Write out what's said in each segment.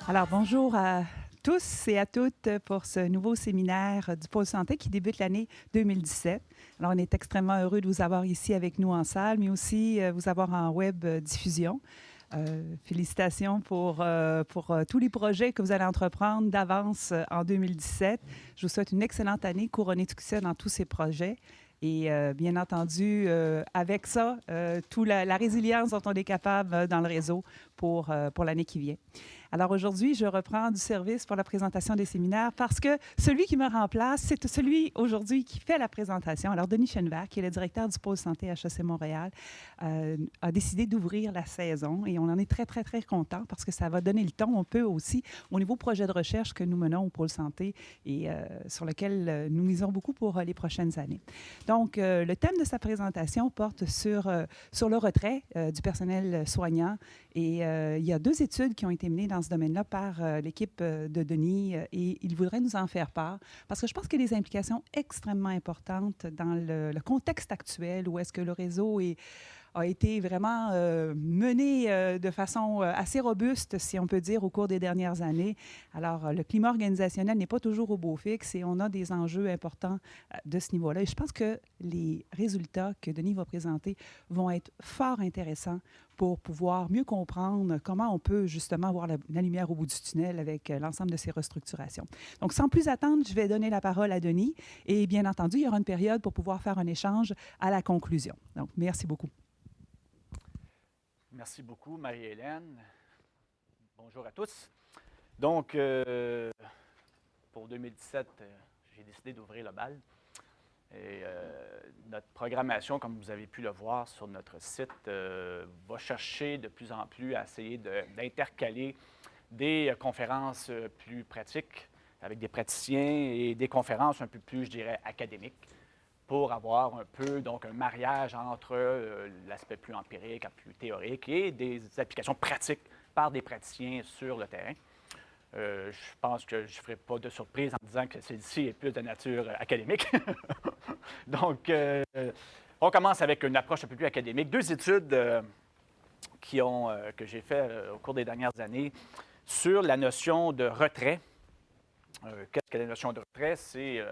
Alors, bonjour à tous et à toutes pour ce nouveau séminaire du Pôle santé qui débute l'année 2017. Alors, on est extrêmement heureux de vous avoir ici avec nous en salle, mais aussi vous avoir en web diffusion. Félicitations pour tous les projets que vous allez entreprendre d'avance en 2017. Je vous souhaite une excellente année couronnée de succès dans tous ces projets. Et bien entendu, avec ça, toute la résilience dont on est capable dans le réseau pour l'année qui vient. Alors aujourd'hui, je reprends du service pour la présentation des séminaires parce que celui qui me remplace, c'est celui aujourd'hui qui fait la présentation. Alors Denis Chenevert, qui est le directeur du pôle santé HEC Montréal, a décidé d'ouvrir la saison et on en est très, très, très content parce que ça va donner le ton. On peut aussi, au niveau projet de recherche que nous menons au pôle santé et sur lequel nous misons beaucoup pour les prochaines années. Donc, le thème de sa présentation porte sur le retrait du personnel soignant et il y a 2 études qui ont été menées dans ce domaine-là par l'équipe de Denis et il voudrait nous en faire part parce que je pense qu'il y a des implications extrêmement importantes dans le contexte actuel où est-ce que le réseau a été vraiment mené de façon assez robuste, si on peut dire, au cours des dernières années. Alors, le climat organisationnel n'est pas toujours au beau fixe et on a des enjeux importants de ce niveau-là. Et je pense que les résultats que Denis va présenter vont être fort intéressants pour pouvoir mieux comprendre comment on peut justement voir la lumière au bout du tunnel avec l'ensemble de ces restructurations. Donc, sans plus attendre, je vais donner la parole à Denis et bien entendu, il y aura une période pour pouvoir faire un échange à la conclusion. Donc, merci beaucoup. Merci beaucoup, Marie-Hélène. Bonjour à tous. Donc, pour 2017, j'ai décidé d'ouvrir le bal. Et notre programmation, comme vous avez pu le voir sur notre site, va chercher de plus en plus à essayer d'intercaler des conférences plus pratiques avec des praticiens et des conférences un peu plus, je dirais, académiques pour avoir un peu, donc, un mariage entre l'aspect plus empirique, plus théorique et des applications pratiques par des praticiens sur le terrain. Je pense que je ne ferai pas de surprise en disant que celle-ci est plus de nature académique. Donc, on commence avec une approche un peu plus académique. 2 études que j'ai faites au cours des dernières années sur la notion de retrait. Qu'est-ce que la notion de retrait? C'est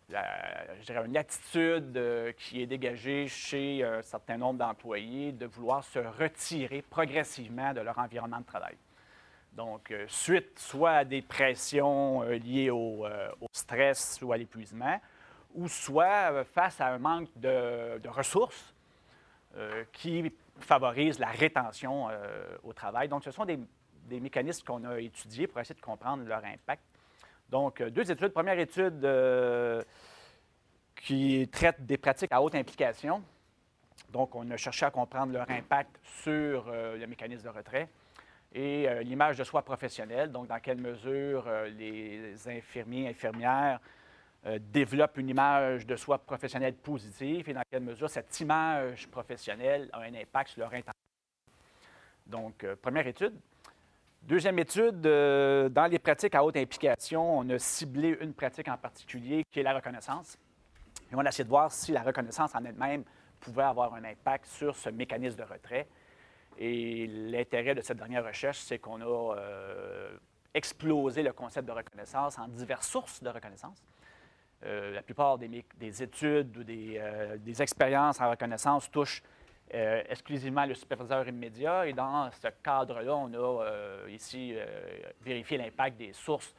je dirais, une attitude qui est dégagée chez un certain nombre d'employés de vouloir se retirer progressivement de leur environnement de travail. Donc, suite soit à des pressions liées au stress ou à l'épuisement, ou soit face à un manque de ressources qui favorise la rétention au travail. Donc, ce sont des mécanismes qu'on a étudiés pour essayer de comprendre leur impact. Donc, 2 études. Première étude qui traite des pratiques à haute implication. Donc, on a cherché à comprendre leur impact sur le mécanisme de retrait et l'image de soi professionnelle. Donc, dans quelle mesure les infirmiers et infirmières développent une image de soi professionnelle positive et dans quelle mesure cette image professionnelle a un impact sur leur intention. Donc, première étude. Deuxième étude, dans les pratiques à haute implication, on a ciblé une pratique en particulier qui est la reconnaissance. Et on a essayé de voir si la reconnaissance en elle-même pouvait avoir un impact sur ce mécanisme de retrait. Et l'intérêt de cette dernière recherche, c'est qu'on a explosé le concept de reconnaissance en diverses sources de reconnaissance. La plupart des études ou des expériences en reconnaissance touchent exclusivement le superviseur immédiat. Et dans ce cadre-là, on a ici vérifié l'impact des sources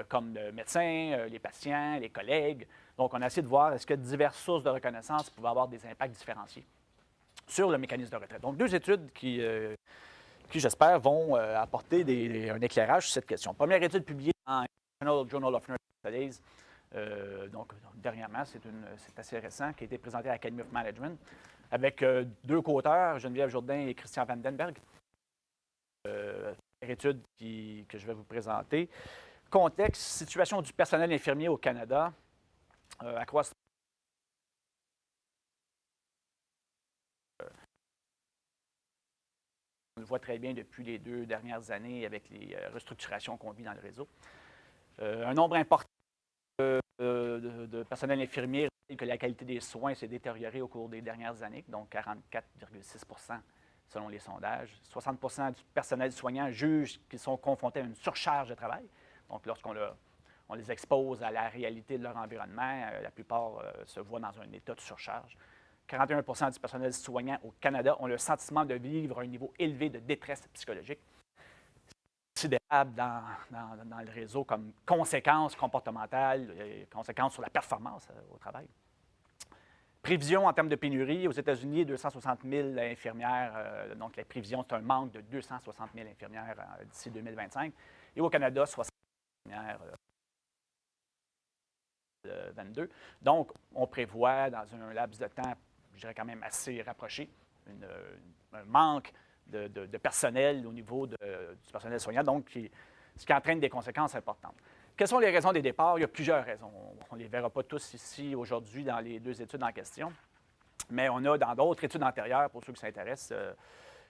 comme le médecin, les patients, les collègues. Donc, on a essayé de voir est-ce que diverses sources de reconnaissance pouvaient avoir des impacts différenciés sur le mécanisme de retrait. Donc, 2 études qui j'espère, vont apporter un éclairage sur cette question. Première étude publiée dans International Journal of Nursing Studies, donc dernièrement, c'est assez récent, qui a été présenté à l'Academy of Management, avec 2 co-auteurs, Geneviève Jourdain et Christian Vandenberg. Première étude que je vais vous présenter. Contexte, situation du personnel infirmier au Canada, accroissement. On le voit très bien depuis les 2 dernières années avec les restructurations qu'on vit dans le réseau. Un nombre important de personnel infirmier que la qualité des soins s'est détériorée au cours des dernières années, donc 44,6 selon les sondages. 60 du personnel soignant jugent qu'ils sont confrontés à une surcharge de travail. Donc, lorsqu'on on les expose à la réalité de leur environnement, la plupart se voient dans un état de surcharge. 41 du personnel soignant au Canada ont le sentiment de vivre un niveau élevé de détresse psychologique. C'est considérable dans le réseau comme conséquences comportementales, conséquences sur la performance au travail. Prévision en termes de pénurie, aux États-Unis, 260 000 infirmières, donc la prévision, c'est un manque de 260 000 infirmières d'ici 2025. Et au Canada, 60 000 infirmières 22. Donc, on prévoit dans un laps de temps, je dirais quand même assez rapproché, un manque de personnel au niveau du personnel soignant, donc ce qui entraîne des conséquences importantes. Quelles sont les raisons des départs? Il y a plusieurs raisons. On ne les verra pas tous ici aujourd'hui dans les 2 études en question, mais on a dans d'autres études antérieures, pour ceux qui s'intéressent,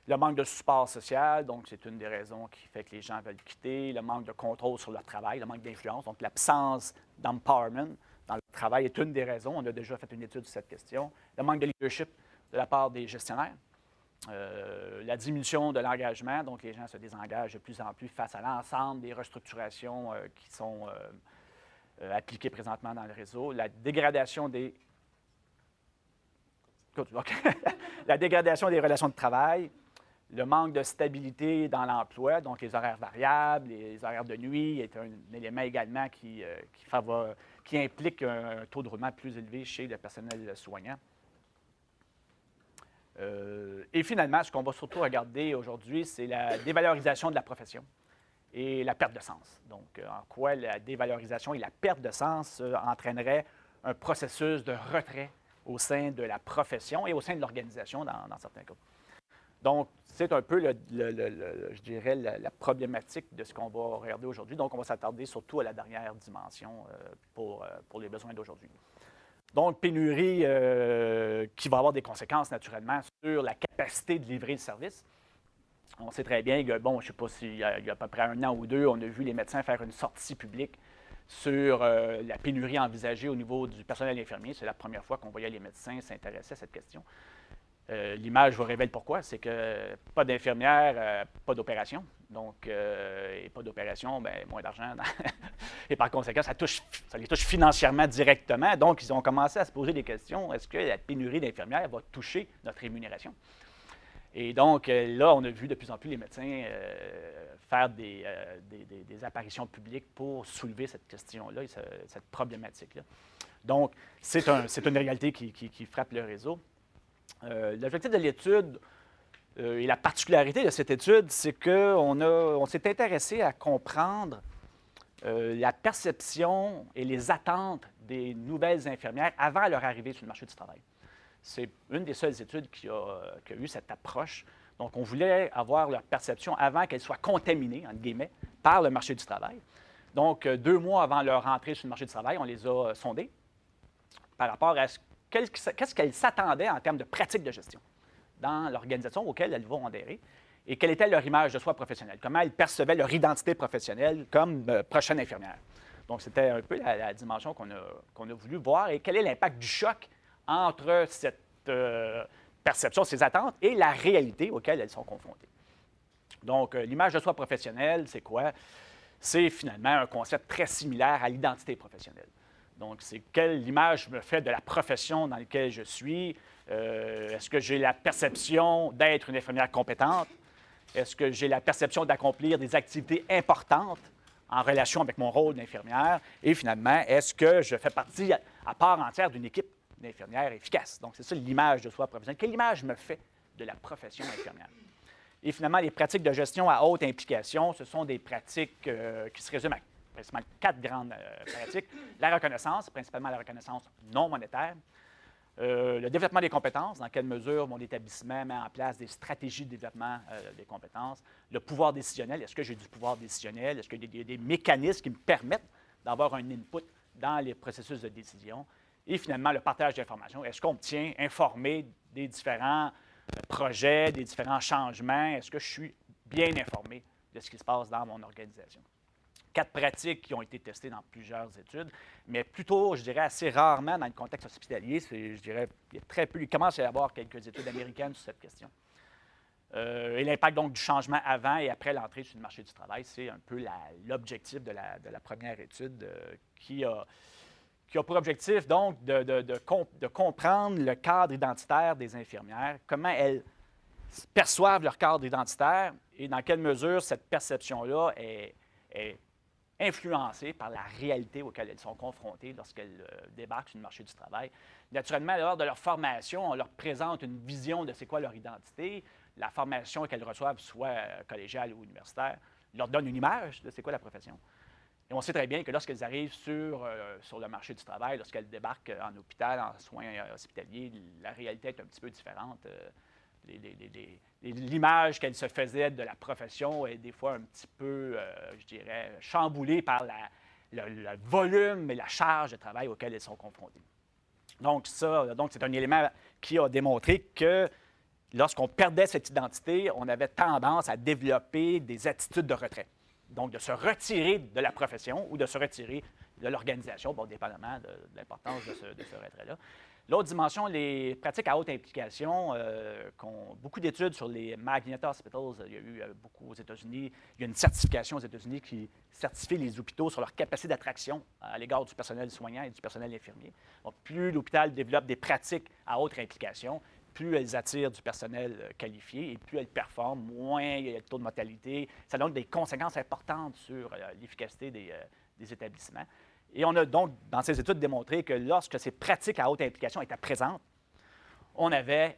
le manque de support social, donc c'est une des raisons qui fait que les gens veulent quitter, le manque de contrôle sur leur travail, le manque d'influence, donc l'absence d'empowerment dans le travail est une des raisons. On a déjà fait une étude sur cette question. Le manque de leadership de la part des gestionnaires. La diminution de l'engagement, donc les gens se désengagent de plus en plus face à l'ensemble des restructurations qui sont appliquées présentement dans le réseau. La dégradation des relations de travail, le manque de stabilité dans l'emploi, donc les horaires variables, les horaires de nuit est un élément également qui implique un taux de roulement plus élevé chez le personnel soignant. Et finalement, ce qu'on va surtout regarder aujourd'hui, c'est la dévalorisation de la profession et la perte de sens. Donc, en quoi la dévalorisation et la perte de sens entraîneraient un processus de retrait au sein de la profession et au sein de l'organisation dans certains cas. Donc, c'est un peu, je dirais, la problématique de ce qu'on va regarder aujourd'hui. Donc, on va s'attarder surtout à la dernière dimension pour les besoins d'aujourd'hui. Donc, pénurie qui va avoir des conséquences naturellement sur la capacité de livrer le service. On sait très bien que, bon, je ne sais pas s'il y a à peu près 1 an ou 2, on a vu les médecins faire une sortie publique sur la pénurie envisagée au niveau du personnel infirmier. C'est la première fois qu'on voyait les médecins s'intéresser à cette question. L'image vous révèle pourquoi. C'est que pas d'infirmières, pas d'opération. Donc, et pas d'opération, bien, moins d'argent. Et par conséquent, ça les touche financièrement directement. Donc, ils ont commencé à se poser des questions. Est-ce que la pénurie d'infirmières va toucher notre rémunération? Et donc, là, on a vu de plus en plus les médecins faire des apparitions publiques pour soulever cette question-là et cette problématique-là. Donc, c'est une réalité qui frappe le réseau. L'objectif de l'étude et la particularité de cette étude, c'est qu'on s'est intéressé à comprendre la perception et les attentes des nouvelles infirmières avant leur arrivée sur le marché du travail. C'est une des seules études qui a eu cette approche. Donc, on voulait avoir leur perception avant qu'elles soient contaminées, entre guillemets, par le marché du travail. Donc, 2 mois avant leur entrée sur le marché du travail, on les a sondées par rapport à qu'est-ce qu'elles s'attendaient en termes de pratiques de gestion dans l'organisation auquel elles vont adhérer et quelle était leur image de soi professionnelle, comment elles percevaient leur identité professionnelle comme prochaine infirmière. Donc, c'était un peu la dimension qu'on a voulu voir et quel est l'impact du choc entre cette perception, ces attentes et la réalité auquel elles sont confrontées. Donc, l'image de soi professionnelle, c'est quoi? C'est finalement un concept très similaire à l'identité professionnelle. Donc, c'est quelle image je me fais de la profession dans laquelle je suis? Est-ce que j'ai la perception d'être une infirmière compétente? Est-ce que j'ai la perception d'accomplir des activités importantes en relation avec mon rôle d'infirmière? Et finalement, est-ce que je fais partie à part entière d'une équipe d'infirmières efficace? Donc, c'est ça l'image de soi professionnelle. Quelle image je me fais de la profession infirmière? Et finalement, les pratiques de gestion à haute implication, ce sont des pratiques qui se résument à principalement 4 grandes pratiques. La reconnaissance, principalement la reconnaissance non monétaire. Le développement des compétences, dans quelle mesure mon établissement met en place des stratégies de développement des compétences. Le pouvoir décisionnel, est-ce que j'ai du pouvoir décisionnel? Est-ce qu'il y a des mécanismes qui me permettent d'avoir un input dans les processus de décision? Et finalement, le partage d'informations. Est-ce qu'on me tient informé des différents projets, des différents changements? Est-ce que je suis bien informé de ce qui se passe dans mon organisation? 4 pratiques qui ont été testées dans plusieurs études, mais plutôt, je dirais, assez rarement dans le contexte hospitalier. Je dirais, il y a très peu. Il commence à y avoir quelques études américaines sur cette question. Et l'impact donc du changement avant et après l'entrée sur le marché du travail, c'est un peu l'objectif de la première étude qui a pour objectif donc de comprendre le cadre identitaire des infirmières, comment elles perçoivent leur cadre identitaire et dans quelle mesure cette perception-là est influencées par la réalité auquel elles sont confrontées lorsqu'elles débarquent sur le marché du travail. Naturellement, lors de leur formation, on leur présente une vision de c'est quoi leur identité. La formation qu'elles reçoivent, soit collégiale ou universitaire, leur donne une image de c'est quoi la profession. Et on sait très bien que lorsqu'elles arrivent sur le marché du travail, lorsqu'elles débarquent en hôpital, en soins hospitaliers, la réalité est un petit peu différente. L'image qu'elle se faisait de la profession est des fois un petit peu, je dirais, chamboulée par le volume et la charge de travail auquel elles sont confrontées. Donc, c'est un élément qui a démontré que lorsqu'on perdait cette identité, on avait tendance à développer des attitudes de retrait. Donc, de se retirer de la profession ou de se retirer de l'organisation, bon, dépendamment de l'importance de ce retrait-là. L'autre dimension, les pratiques à haute implication, beaucoup d'études sur les Magnet Hospitals, il y a eu beaucoup aux États-Unis. Il y a une certification aux États-Unis qui certifie les hôpitaux sur leur capacité d'attraction à l'égard du personnel soignant et du personnel infirmier. Donc, plus l'hôpital développe des pratiques à haute implication, plus elles attirent du personnel qualifié et plus elles performent, moins il y a le taux de mortalité. Ça donne des conséquences importantes sur l'efficacité des établissements. Et on a donc, dans ces études, démontré que lorsque ces pratiques à haute implication étaient présentes, on avait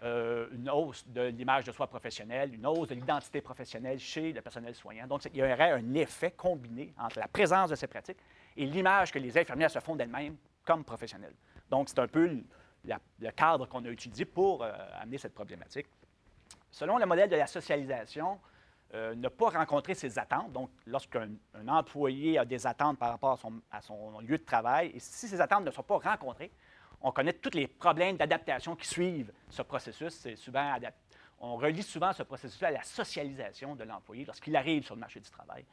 une hausse de l'image de soi professionnelle, une hausse de l'identité professionnelle chez le personnel soignant. Donc, il y aurait un effet combiné entre la présence de ces pratiques et l'image que les infirmières se font d'elles-mêmes comme professionnelles. Donc, c'est un peu le cadre qu'on a utilisé pour amener cette problématique. Selon le modèle de la socialisation, ne pas rencontrer ses attentes. Donc, lorsqu'un employé a des attentes par rapport à son lieu de travail, et si ces attentes ne sont pas rencontrées, on connaît tous les problèmes d'adaptation qui suivent ce processus. C'est souvent on relie souvent ce processus à la socialisation de l'employé lorsqu'il arrive sur le marché du travail.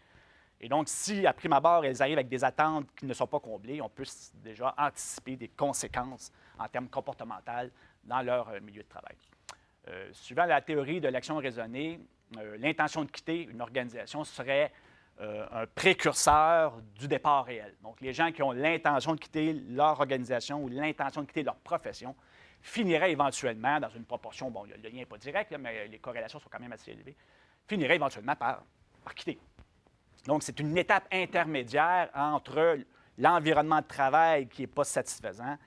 Et donc, si, à prime abord, elles arrivent avec des attentes qui ne sont pas comblées, on peut déjà anticiper des conséquences en termes comportementaux dans leur milieu de travail. Suivant la théorie de l'action raisonnée, l'intention de quitter une organisation serait un précurseur du départ réel. Donc, les gens qui ont l'intention de quitter leur organisation ou l'intention de quitter leur profession finiraient éventuellement, dans une proportion, bon, le lien n'est pas direct, là, mais les corrélations sont quand même assez élevées, finiraient éventuellement par quitter. Donc, c'est une étape intermédiaire entre l'environnement de travail qui n'est pas satisfaisant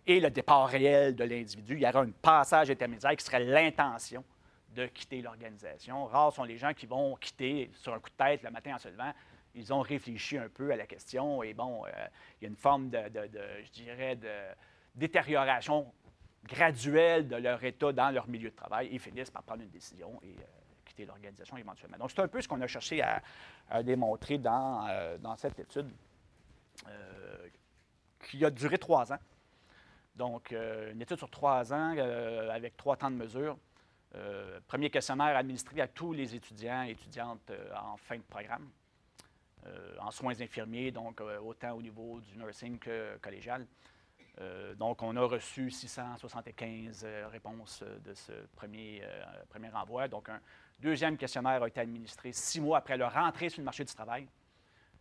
et le départ réel de l'individu. Il y aura un passage intermédiaire qui serait l'intention de quitter l'organisation. Rares sont les gens qui vont quitter sur un coup de tête le matin en se levant. Ils ont réfléchi un peu à la question et bon, il y a une forme je dirais, de détérioration graduelle de leur état dans leur milieu de travail et ils finissent par prendre une décision et quitter l'organisation éventuellement. Donc, c'est un peu ce qu'on a cherché à démontrer dans cette étude qui a duré 3 ans. Donc, une étude sur 3 ans avec 3 temps de mesure. Premier questionnaire administré à tous les étudiants et étudiantes en fin de programme, en soins infirmiers, donc autant au niveau du nursing que collégial. Donc, on a reçu 675 réponses de ce premier envoi. Donc, un deuxième questionnaire a été administré 6 mois après leur entrée sur le marché du travail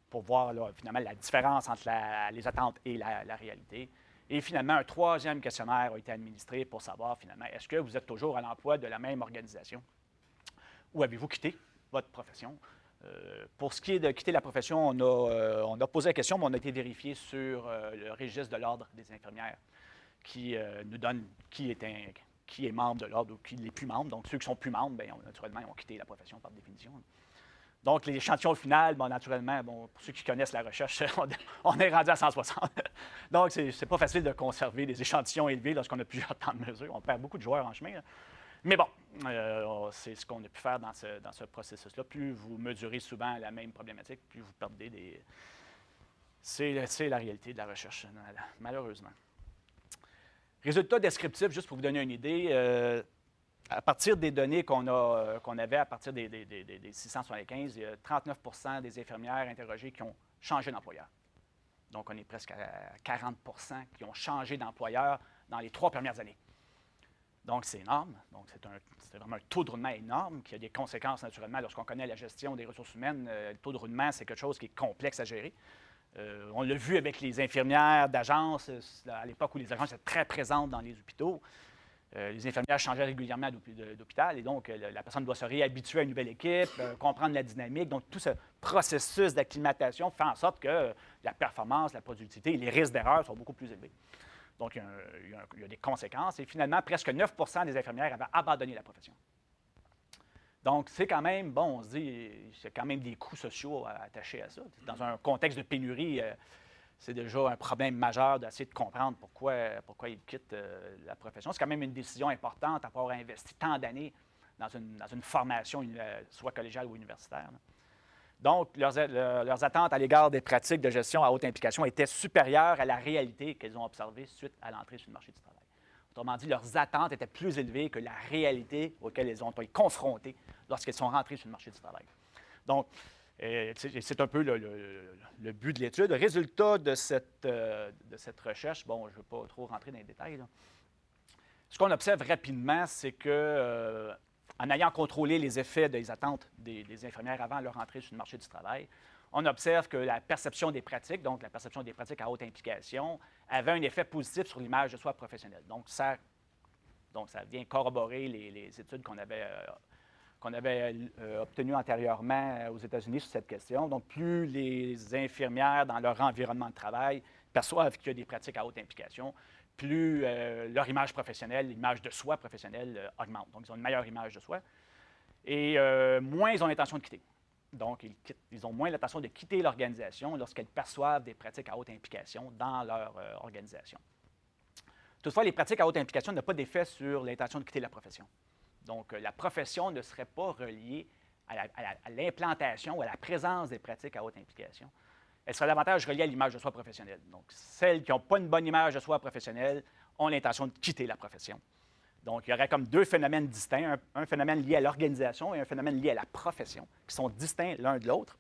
pour voir là, finalement la différence entre les attentes et la réalité. Et finalement, un troisième questionnaire a été administré pour savoir finalement, est-ce que vous êtes toujours à l'emploi de la même organisation ou avez-vous quitté votre profession? Pour ce qui est de quitter la profession, on a posé la question, mais on a été vérifié sur le registre de l'Ordre des infirmières qui nous donne qui est membre de l'Ordre ou qui n'est plus membre. Donc, ceux qui sont plus membres, bien, naturellement, ils ont quitté la profession par définition. Donc, l'échantillon final, bon, naturellement, bon, pour ceux qui connaissent la recherche, on est rendu à 160. Donc, c'est pas facile de conserver des échantillons élevés lorsqu'on a plusieurs temps de mesure. On perd beaucoup de joueurs en chemin. Là. Mais bon, c'est ce qu'on a pu faire dans ce processus-là. Plus vous mesurez souvent la même problématique, plus vous perdez des... C'est la réalité de la recherche, malheureusement. Résultats descriptifs, juste pour vous donner une idée, à partir des données qu'on avait à partir des 675, il y a 39 % des infirmières interrogées qui ont changé d'employeur. Donc, on est presque à 40 % qui ont changé d'employeur dans les 3 premières années. Donc, c'est énorme. Donc, c'est vraiment un taux de roulement énorme qui a des conséquences, naturellement, lorsqu'on connaît la gestion des ressources humaines. Le taux de roulement, c'est quelque chose qui est complexe à gérer. On l'a vu avec les infirmières d'agence, à l'époque où les agences étaient très présentes dans les hôpitaux. Les infirmières changeaient régulièrement d'hôpital et donc la personne doit se réhabituer à une nouvelle équipe, comprendre la dynamique. Donc, tout ce processus d'acclimatation fait en sorte que la performance, la productivité et les risques d'erreur sont beaucoup plus élevés. Donc, il y a des conséquences. Et finalement, presque 9 des infirmières avaient abandonné la profession. Donc, c'est quand même, bon, on se dit, il y a quand même des coûts sociaux attachés à ça. Dans un contexte de pénurie, c'est déjà un problème majeur d'essayer de comprendre pourquoi ils quittent la profession. C'est quand même une décision importante à avoir investi tant d'années dans une formation, soit collégiale ou universitaire. Donc, leurs attentes à l'égard des pratiques de gestion à haute implication étaient supérieures à la réalité qu'elles ont observée suite à l'entrée sur le marché du travail. Autrement dit, leurs attentes étaient plus élevées que la réalité auxquelles elles ont été confrontées lorsqu'elles sont rentrées sur le marché du travail. Donc, c'est un peu le but de l'étude. Le résultat de cette recherche, bon, je ne veux pas trop rentrer dans les détails, là. Ce qu'on observe rapidement, c'est que en ayant contrôlé les effets des attentes des infirmières avant leur entrée sur le marché du travail, on observe que la perception des pratiques, donc la perception des pratiques à haute implication, avait un effet positif sur l'image de soi professionnelle. Donc, ça vient corroborer les études qu'on avait obtenues antérieurement aux États-Unis sur cette question. Donc, plus les infirmières, dans leur environnement de travail, perçoivent qu'il y a des pratiques à haute implication, plus leur image professionnelle, l'image de soi professionnelle augmente. Donc, ils ont une meilleure image de soi et moins ils ont l'intention de quitter. Donc, ils ont moins l'intention de quitter l'organisation lorsqu'elles perçoivent des pratiques à haute implication dans leur organisation. Toutefois, les pratiques à haute implication n'ont pas d'effet sur l'intention de quitter la profession. Donc, la profession ne serait pas reliée à l'implantation ou à la présence des pratiques à haute implication. Elle serait davantage reliée à l'image de soi professionnelle. Donc, celles qui n'ont pas une bonne image de soi professionnelle ont l'intention de quitter la profession. Donc, il y aurait comme deux phénomènes distincts, un phénomène lié à l'organisation et un phénomène lié à la profession, qui sont distincts l'un de l'autre.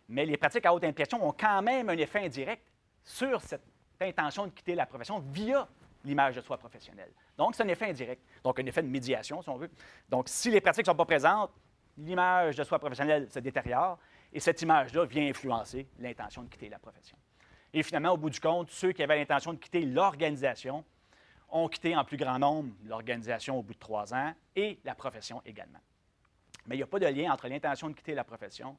Mais les pratiques à haute implication ont quand même un effet indirect sur cette intention de quitter la profession via l'image de soi professionnelle. Donc, c'est un effet indirect. Donc, un effet de médiation, si on veut. Donc, si les pratiques ne sont pas présentes, l'image de soi professionnelle se détériore et cette image-là vient influencer l'intention de quitter la profession. Et finalement, au bout du compte, ceux qui avaient l'intention de quitter l'organisation ont quitté en plus grand nombre l'organisation au bout de 3 ans et la profession également. Mais il n'y a pas de lien entre l'intention de quitter la profession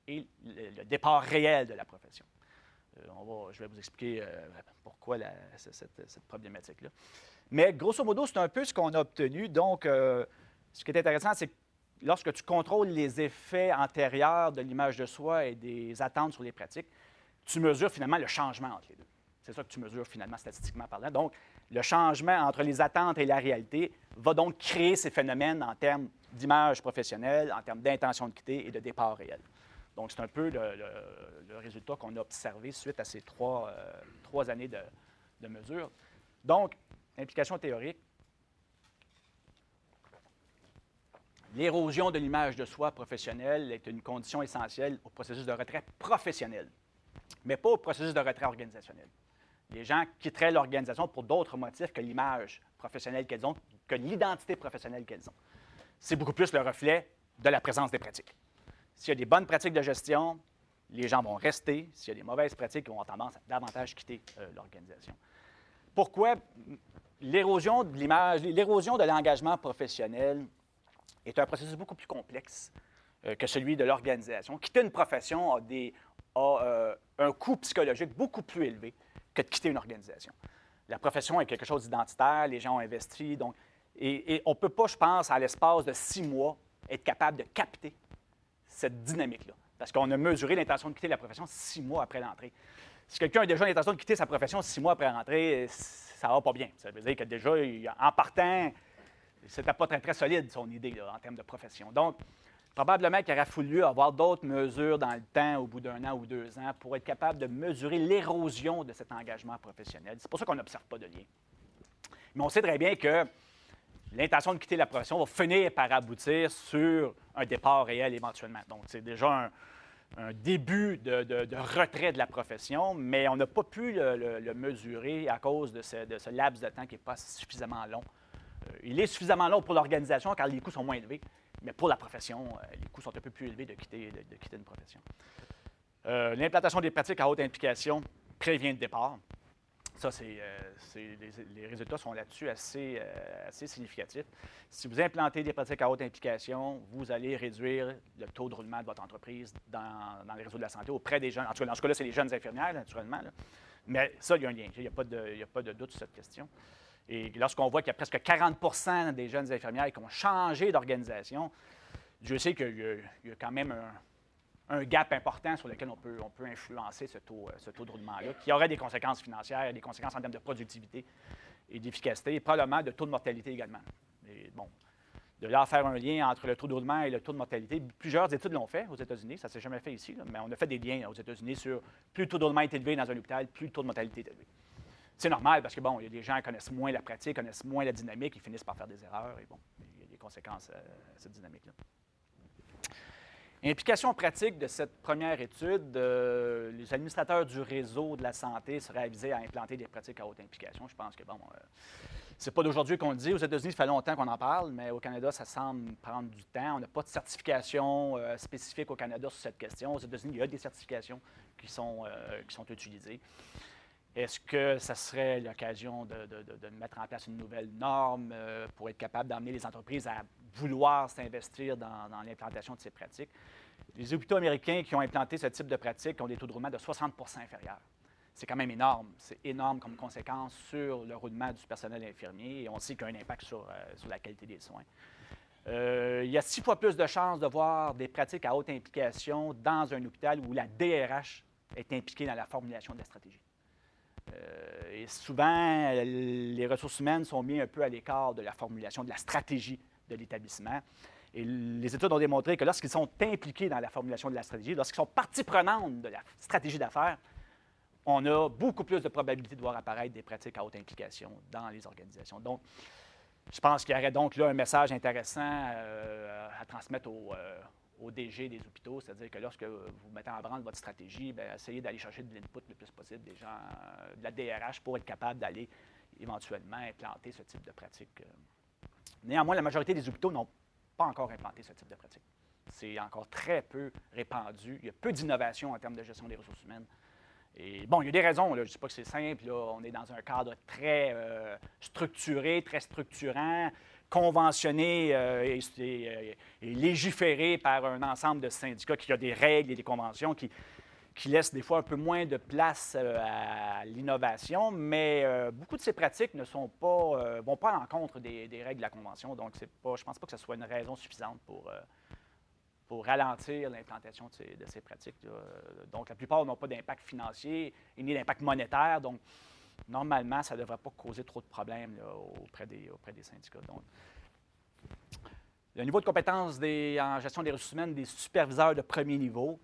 et le départ réel de la profession. Je vais vous expliquer pourquoi cette problématique-là. Mais grosso modo, c'est un peu ce qu'on a obtenu. Donc, ce qui est intéressant, c'est que lorsque tu contrôles les effets antérieurs de l'image de soi et des attentes sur les pratiques, tu mesures finalement le changement entre les deux. C'est ça que tu mesures finalement statistiquement parlant. Donc, le changement entre les attentes et la réalité va donc créer ces phénomènes en termes d'image professionnelle, en termes d'intention de quitter et de départ réel. Donc, c'est un peu le résultat qu'on a observé suite à ces trois années de mesures. Donc, implication théorique. L'érosion de l'image de soi professionnelle est une condition essentielle au processus de retrait professionnel, mais pas au processus de retrait organisationnel. Les gens quitteraient l'organisation pour d'autres motifs que l'image professionnelle qu'elles ont, que l'identité professionnelle qu'elles ont. C'est beaucoup plus le reflet de la présence des pratiques. S'il y a des bonnes pratiques de gestion, les gens vont rester. S'il y a des mauvaises pratiques, ils vont avoir tendance à davantage quitter l'organisation. Pourquoi? L'érosion de l'image, l'érosion de l'engagement professionnel est un processus beaucoup plus complexe que celui de l'organisation. Quitter une profession a un coût psychologique beaucoup plus élevé que de quitter une organisation. La profession est quelque chose d'identitaire, les gens ont investi, donc, et on ne peut pas, je pense, à l'espace de 6 mois, être capable de capter cette dynamique-là. Parce qu'on a mesuré l'intention de quitter la profession 6 mois après l'entrée. Si quelqu'un a déjà l'intention de quitter sa profession 6 mois après l'entrée, ça ne va pas bien. Ça veut dire que déjà, en partant, c'était pas très, très solide, son idée, là, en termes de profession. Donc, probablement qu'il aurait fallu avoir d'autres mesures dans le temps, au bout d'1 an ou 2 ans, pour être capable de mesurer l'érosion de cet engagement professionnel. C'est pour ça qu'on n'observe pas de lien. Mais on sait très bien que l'intention de quitter la profession va finir par aboutir sur un départ réel éventuellement. Donc, c'est déjà un début de retrait de la profession, mais on n'a pas pu le mesurer à cause de ce laps de temps qui n'est pas suffisamment long Il est suffisamment long pour l'organisation car les coûts sont moins élevés, mais pour la profession, les coûts sont un peu plus élevés de quitter une profession. L'implantation des pratiques à haute implication prévient le départ. Ça, les résultats sont là-dessus assez significatifs. Si vous implantez des pratiques à haute implication, vous allez réduire le taux de roulement de votre entreprise dans les réseaux de la santé auprès des jeunes. En tout cas, dans ce cas-là, c'est les jeunes infirmières, naturellement. Là. Mais ça, il y a un lien. Il n'y a pas de doute sur cette question. Et lorsqu'on voit qu'il y a presque 40 des jeunes infirmières qui ont changé d'organisation, je sais qu'il y a quand même un gap important sur lequel on peut influencer ce taux de roulement-là, qui aurait des conséquences financières, des conséquences en termes de productivité et d'efficacité, et probablement de taux de mortalité également. Et bon, de là à faire un lien entre le taux de roulement et le taux de mortalité, plusieurs études l'ont fait aux États-Unis, ça ne s'est jamais fait ici, là, mais on a fait des liens aux États-Unis sur plus le taux de roulement est élevé dans un hôpital, plus le taux de mortalité est élevé. C'est normal parce que, bon, il y a des gens qui connaissent moins la pratique, connaissent moins la dynamique, ils finissent par faire des erreurs, et bon, il y a des conséquences à cette dynamique-là. Implication pratique de cette première étude, les administrateurs du réseau de la santé seraient avisés à implanter des pratiques à haute implication. Je pense que, bon, c'est pas d'aujourd'hui qu'on le dit. Aux États-Unis, ça fait longtemps qu'on en parle, mais au Canada, ça semble prendre du temps. On n'a pas de certification spécifique au Canada sur cette question. Aux États-Unis, il y a des certifications qui sont utilisées. Est-ce que ça serait l'occasion de mettre en place une nouvelle norme pour être capable d'amener les entreprises à vouloir s'investir dans l'implantation de ces pratiques? Les hôpitaux américains qui ont implanté ce type de pratique ont des taux de roulement de 60 inférieurs. C'est quand même énorme. C'est énorme comme conséquence sur le roulement du personnel infirmier et on sait qu'il y a un impact sur la qualité des soins. Il y a 6 fois plus de chances de voir des pratiques à haute implication dans un hôpital où la DRH est impliquée dans la formulation de la stratégie. Et souvent, les ressources humaines sont mises un peu à l'écart de la formulation de la stratégie de l'établissement. Et les études ont démontré que lorsqu'ils sont impliqués dans la formulation de la stratégie, lorsqu'ils sont partie prenante de la stratégie d'affaires, on a beaucoup plus de probabilité de voir apparaître des pratiques à haute implication dans les organisations. Donc, je pense qu'il y aurait donc là un message intéressant à transmettre au DG des hôpitaux, c'est-à-dire que lorsque vous mettez en branle votre stratégie, bien, essayez d'aller chercher de l'input le plus possible des gens, de la DRH pour être capable d'aller éventuellement implanter ce type de pratique. Néanmoins, la majorité des hôpitaux n'ont pas encore implanté ce type de pratique. C'est encore très peu répandu. Il y a peu d'innovation en termes de gestion des ressources humaines. Et bon, il y a des raisons. Là. Je ne dis pas que c'est simple. Là. On est dans un cadre très structuré, très structurant, conventionné et légiféré par un ensemble de syndicats qui a des règles et des conventions qui laissent des fois un peu moins de place à l'innovation, mais beaucoup de ces pratiques ne vont pas à l'encontre des règles de la Convention. Donc, je ne pense pas que ce soit une raison suffisante pour ralentir l'implantation de ces pratiques. Donc, la plupart n'ont pas d'impact financier ni d'impact monétaire. Donc, normalement, ça ne devrait pas causer trop de problèmes là, auprès des syndicats. Donc, le niveau de compétence en gestion des ressources humaines des superviseurs de premier niveau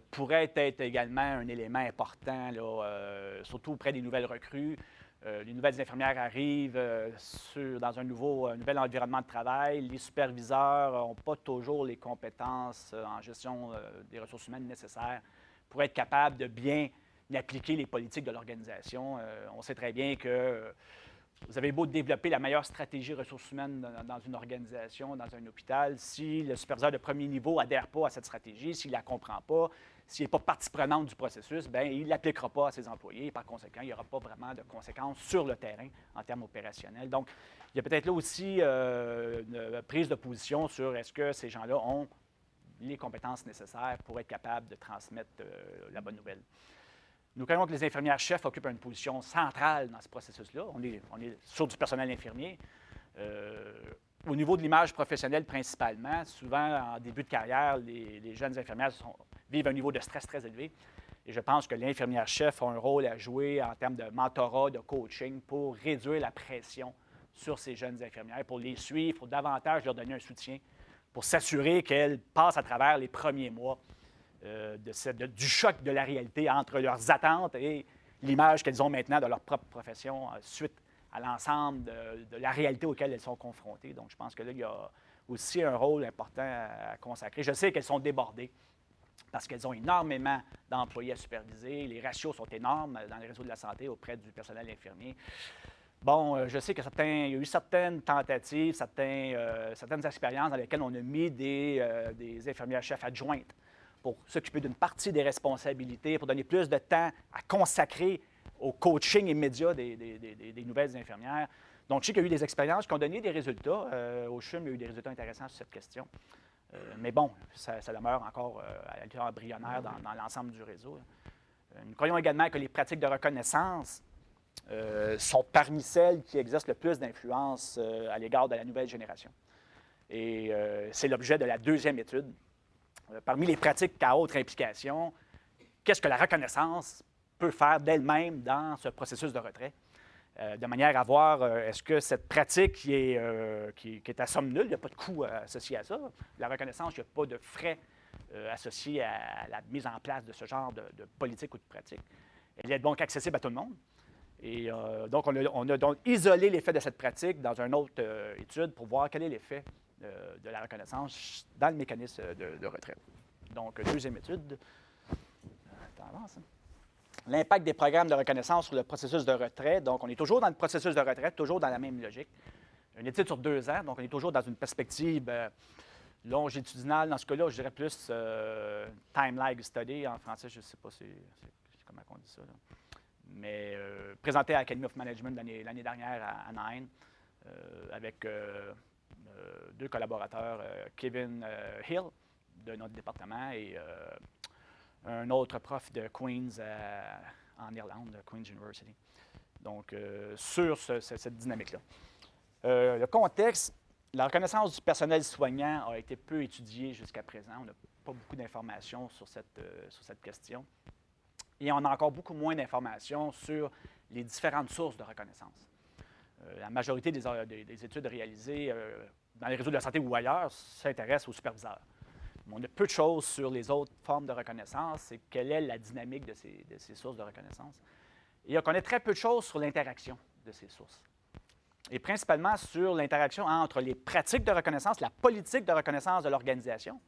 pourrait être également un élément important, là, surtout auprès des nouvelles recrues. Les nouvelles infirmières arrivent dans un nouvel environnement de travail. Les superviseurs n'ont pas toujours les compétences en gestion des ressources humaines nécessaires pour être capables de bien appliquer les politiques de l'organisation. On sait très bien que vous avez beau développer la meilleure stratégie ressources humaines dans une organisation, dans un hôpital, si le superviseur de premier niveau n'adhère pas à cette stratégie, s'il ne la comprend pas, s'il n'est pas partie prenante du processus, bien, il ne l'appliquera pas à ses employés. Et par conséquent, il n'y aura pas vraiment de conséquences sur le terrain en termes opérationnels. Donc, il y a peut-être là aussi une prise de position sur est-ce que ces gens-là ont les compétences nécessaires pour être capables de transmettre la bonne nouvelle. Nous croyons que les infirmières-chefs occupent une position centrale dans ce processus-là. On est sur du personnel infirmier. Au niveau de l'image professionnelle principalement, souvent en début de carrière, les jeunes infirmières vivent un niveau de stress très élevé. Et je pense que l'infirmière-chef a un rôle à jouer en termes de mentorat, de coaching pour réduire la pression sur ces jeunes infirmières, pour les suivre, pour davantage leur donner un soutien, pour s'assurer qu'elles passent à travers les premiers mois du choc de la réalité entre leurs attentes et l'image qu'elles ont maintenant de leur propre profession suite à l'ensemble de la réalité auquel elles sont confrontées. Donc, je pense que là, il y a aussi un rôle important à consacrer. Je sais qu'elles sont débordées parce qu'elles ont énormément d'employés à superviser. Les ratios sont énormes dans les réseaux de la santé auprès du personnel infirmier. Bon, je sais qu'il y a eu certaines tentatives, certaines expériences dans lesquelles on a mis des infirmières-chefs adjointes pour s'occuper d'une partie des responsabilités, pour donner plus de temps à consacrer au coaching immédiat des nouvelles infirmières. Donc, je sais qu'il y a eu des expériences qui ont donné des résultats. Au CHUM, il y a eu des résultats intéressants sur cette question. Mais bon, ça demeure encore à l'état embryonnaire dans l'ensemble du réseau. Nous croyons également que les pratiques de reconnaissance sont parmi celles qui exercent le plus d'influence à l'égard de la nouvelle génération. Et c'est l'objet de la deuxième étude. Parmi les pratiques à haute implication, qu'est-ce que la reconnaissance peut faire d'elle-même dans ce processus de retrait? De manière à voir, est-ce que cette pratique qui est à somme nulle, il n'y a pas de coût associé à ça. La reconnaissance, il n'y a pas de frais associés à la mise en place de ce genre de politique ou de pratique. Elle est donc accessible à tout le monde. Et donc, on a donc isolé l'effet de cette pratique dans une autre étude pour voir quel est l'effet de la reconnaissance dans le mécanisme de retrait. Donc, deuxième étude. L'impact des programmes de reconnaissance sur le processus de retrait. Donc, on est toujours dans le processus de retrait, toujours dans la même logique. Une étude sur 2 ans, donc on est toujours dans une perspective longitudinale. Dans ce cas-là, je dirais plus time lag study. En français, je ne sais pas comment on dit ça. Là. Mais présenté à l'Academy of Management l'année dernière à Anaheim, avec 2 collaborateurs, Kevin Hill de notre département et un autre prof de Queen's en Irlande, Queen's University. Donc, sur cette dynamique-là. Le contexte, la reconnaissance du personnel soignant a été peu étudiée jusqu'à présent. On n'a pas beaucoup d'informations sur cette question. Et on a encore beaucoup moins d'informations sur les différentes sources de reconnaissance. La majorité des études réalisées dans les réseaux de la santé ou ailleurs s'intéressent aux superviseurs. Mais on a peu de choses sur les autres formes de reconnaissance et quelle est la dynamique de ces sources de reconnaissance. Et on connaît très peu de choses sur l'interaction de ces sources. Et principalement sur l'interaction entre les pratiques de reconnaissance, la politique de reconnaissance de l'organisation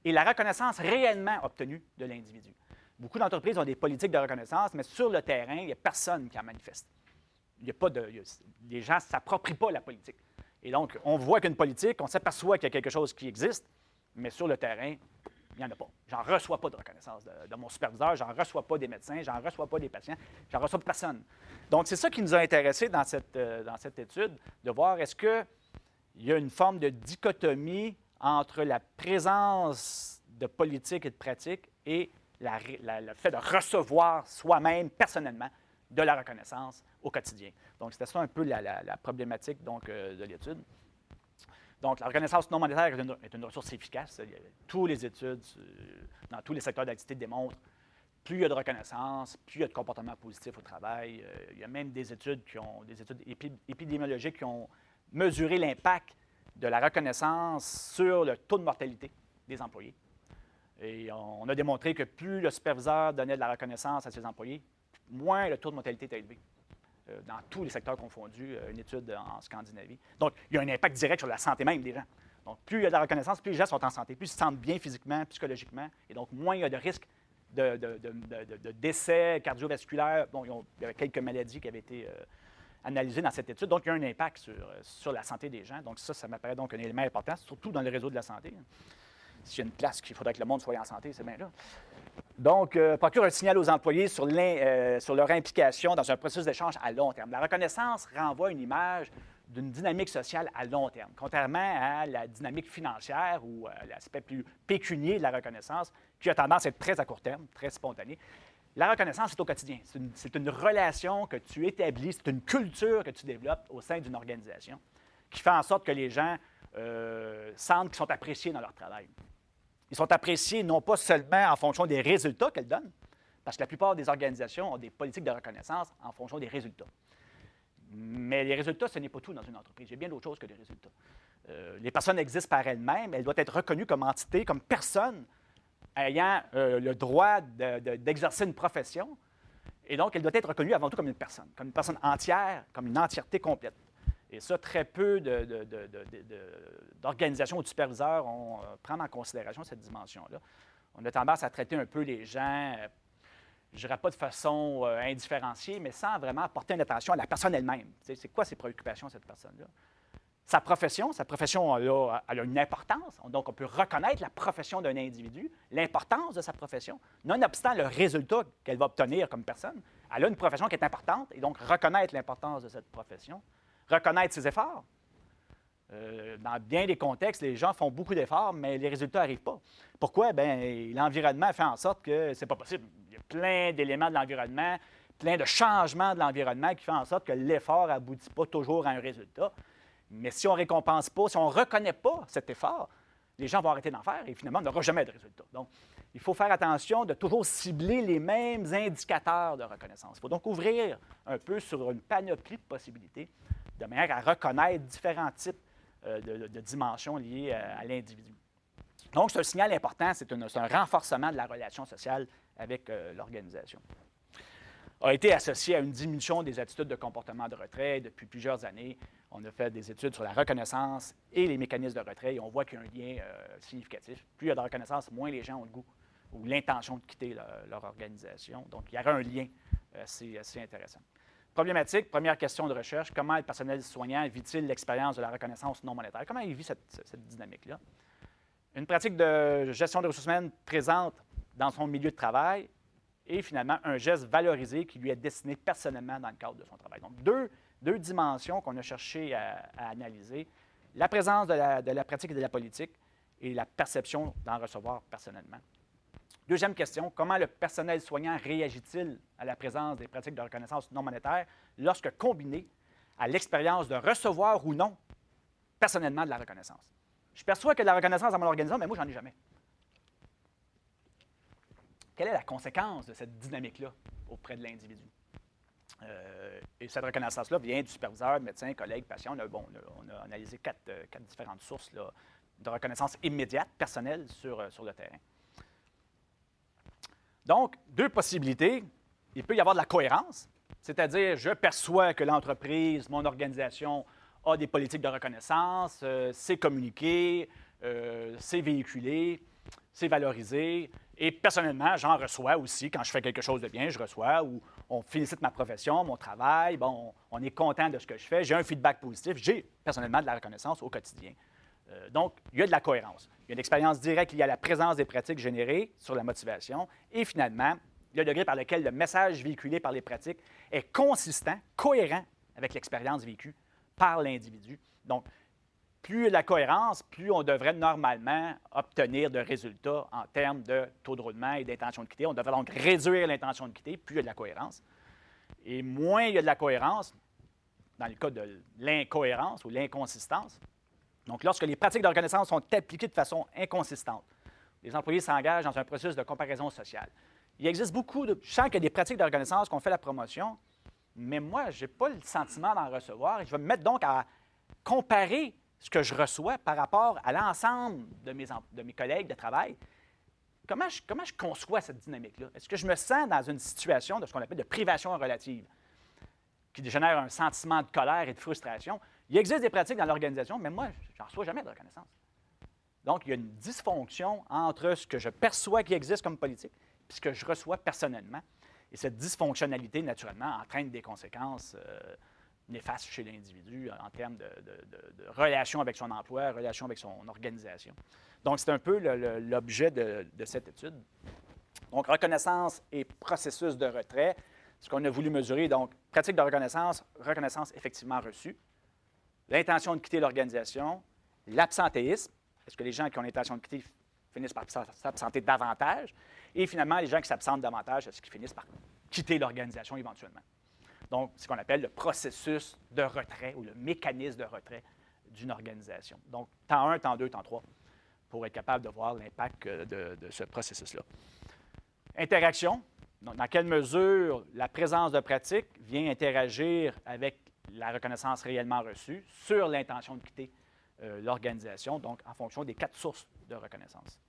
et la reconnaissance réellement obtenue de l'individu. Beaucoup d'entreprises ont des politiques de reconnaissance, mais sur le terrain, il n'y a personne qui en manifeste. Les gens ne s'approprient pas la politique. Et donc, on voit qu'une politique, on s'aperçoit qu'il y a quelque chose qui existe, mais sur le terrain, il n'y en a pas. J'en reçois pas de reconnaissance de mon superviseur, j'en reçois pas des médecins, j'en reçois pas des patients, j'en reçois personne. Donc, c'est ça qui nous a intéressés dans cette étude, de voir est-ce qu'il y a une forme de dichotomie entre la présence de politique et de pratique et le fait de recevoir soi-même, personnellement, de la reconnaissance au quotidien. Donc, c'était ça un peu la problématique donc, de l'étude. Donc, la reconnaissance non monétaire est une ressource efficace. Toutes les études dans tous les secteurs d'activité démontrent plus il y a de reconnaissance, plus il y a de comportement positif au travail. Il y a même des études épidémiologiques qui ont mesuré l'impact de la reconnaissance sur le taux de mortalité des employés. Et on a démontré que plus le superviseur donnait de la reconnaissance à ses employés, moins le taux de mortalité était élevé. Dans tous les secteurs confondus, une étude en Scandinavie. Donc, il y a un impact direct sur la santé même des gens. Donc, plus il y a de la reconnaissance, plus les gens sont en santé, plus ils se sentent bien physiquement, psychologiquement, et donc moins il y a de risques de décès cardiovasculaires. Bon, il y avait quelques maladies qui avaient été analysées dans cette étude. Donc, il y a un impact sur la santé des gens. Donc, ça m'apparaît donc un élément important, surtout dans le réseau de la santé. S'il y a une place qu'il faudrait que le monde soit en santé, c'est bien là. Donc, procure un signal aux employés sur leur implication dans un processus d'échange à long terme. La reconnaissance renvoie une image d'une dynamique sociale à long terme, contrairement à la dynamique financière ou à l'aspect plus pécunier de la reconnaissance, qui a tendance à être très à court terme, très spontanée. La reconnaissance, c'est au quotidien. C'est une relation que tu établis, c'est une culture que tu développes au sein d'une organisation qui fait en sorte que les gens sentent qu'ils sont appréciés dans leur travail. Ils sont appréciés non pas seulement en fonction des résultats qu'elles donnent, parce que la plupart des organisations ont des politiques de reconnaissance en fonction des résultats. Mais les résultats, ce n'est pas tout dans une entreprise. Il y a bien d'autres choses que les résultats. Les personnes existent par elles-mêmes, elles doivent être reconnues comme entité, comme personnes ayant le droit d'exercer une profession, et donc elles doivent être reconnues avant tout comme une personne entière, comme une entièreté complète. Et ça, très peu d'organisations ou de superviseurs prennent en considération cette dimension-là. On a tendance à traiter un peu les gens je dirais pas de façon indifférenciée, mais sans vraiment porter une attention à la personne elle-même. C'est quoi ses préoccupations, cette personne-là? Sa profession elle a une importance. Donc, on peut reconnaître la profession d'un individu, l'importance de sa profession, nonobstant le résultat qu'elle va obtenir comme personne. Elle a une profession qui est importante, et donc reconnaître l'importance de cette profession, reconnaître ses efforts. Dans bien des contextes, les gens font beaucoup d'efforts, mais les résultats n'arrivent pas. Pourquoi? Bien, l'environnement fait en sorte que ce n'est pas possible. Il y a plein d'éléments de l'environnement, plein de changements de l'environnement qui font en sorte que l'effort n'aboutit pas toujours à un résultat. Mais si on ne récompense pas, si on ne reconnaît pas cet effort, les gens vont arrêter d'en faire et finalement, on n'aura jamais de résultat. Donc, il faut faire attention de toujours cibler les mêmes indicateurs de reconnaissance. Il faut donc ouvrir un peu sur une panoplie de possibilités de manière à reconnaître différents types de dimensions liées à l'individu. Donc, c'est un signal important, c'est un renforcement de la relation sociale avec l'organisation. A été associé à une diminution des attitudes de comportement de retrait depuis plusieurs années. On a fait des études sur la reconnaissance et les mécanismes de retrait et on voit qu'il y a un lien significatif. Plus il y a de reconnaissance, moins les gens ont le goût ou l'intention de quitter leur organisation. Donc, il y aura un lien assez intéressant. Problématique, première question de recherche, comment le personnel soignant vit-il l'expérience de la reconnaissance non monétaire? Comment il vit cette dynamique-là? Une pratique de gestion des ressources humaines présente dans son milieu de travail et finalement un geste valorisé qui lui est destiné personnellement dans le cadre de son travail. Donc, deux dimensions qu'on a cherché à analyser, la présence de la pratique et de la politique et la perception d'en recevoir personnellement. Deuxième question, comment le personnel soignant réagit-il à la présence des pratiques de reconnaissance non monétaire lorsque combiné à l'expérience de recevoir ou non personnellement de la reconnaissance? Je perçois que de la reconnaissance dans mon organisation, mais moi, je n'en ai jamais. Quelle est la conséquence de cette dynamique-là auprès de l'individu? Et cette reconnaissance-là vient du superviseur, médecin, collègue, patient. On a analysé quatre différentes sources là, de reconnaissance immédiate, personnelle, sur le terrain. Donc, deux possibilités. Il peut y avoir de la cohérence, c'est-à-dire je perçois que l'entreprise, mon organisation a des politiques de reconnaissance, c'est communiqué, c'est véhiculé, c'est valorisé. Et personnellement, j'en reçois aussi. Quand je fais quelque chose de bien, je reçois, ou on félicite ma profession, mon travail, bon, on est content de ce que je fais, j'ai un feedback positif, j'ai personnellement de la reconnaissance au quotidien. Donc, il y a de la cohérence. Il y a une expérience directe liée à la présence des pratiques générées sur la motivation. Et finalement, le degré par lequel le message véhiculé par les pratiques est consistant, cohérent avec l'expérience vécue par l'individu. Donc, plus il y a de la cohérence, plus on devrait normalement obtenir de résultats en termes de taux de roulement et d'intention de quitter. On devrait donc réduire l'intention de quitter, plus il y a de la cohérence. Et moins il y a de la cohérence, dans le cas de l'incohérence ou l'inconsistance, donc lorsque les pratiques de reconnaissance sont appliquées de façon inconsistante, les employés s'engagent dans un processus de comparaison sociale. Il existe beaucoup de... Je sens qu'il y a des pratiques de reconnaissance qu'on fait la promotion, mais moi, je n'ai pas le sentiment d'en recevoir. Et je vais me mettre donc à comparer ce que je reçois par rapport à l'ensemble de mes collègues de travail. Comment je conçois cette dynamique-là? Est-ce que je me sens dans une situation de ce qu'on appelle de privation relative, qui génère un sentiment de colère et de frustration? Il existe des pratiques dans l'organisation, mais moi, je n'en reçois jamais de reconnaissance. Donc, il y a une dysfonction entre ce que je perçois qui existe comme politique et ce que je reçois personnellement. Et cette dysfonctionnalité, naturellement, entraîne des conséquences néfastes chez l'individu en termes de relation avec son emploi, relation avec son organisation. Donc, c'est un peu l'objet de cette étude. Donc, reconnaissance et processus de retrait. Ce qu'on a voulu mesurer, donc, pratique de reconnaissance effectivement reçue, l'intention de quitter l'organisation, l'absentéisme, est-ce que les gens qui ont l'intention de quitter finissent par s'absenter davantage, et finalement, les gens qui s'absentent davantage, est-ce qu'ils finissent par quitter l'organisation éventuellement. Donc, c'est ce qu'on appelle le processus de retrait ou le mécanisme de retrait d'une organisation. Donc, temps 1, temps 2, temps 3, pour être capable de voir l'impact de ce processus-là. Interaction. Donc, dans quelle mesure la présence de pratique vient interagir avec la reconnaissance réellement reçue sur l'intention de quitter l'organisation, donc en fonction des 4 sources de reconnaissance.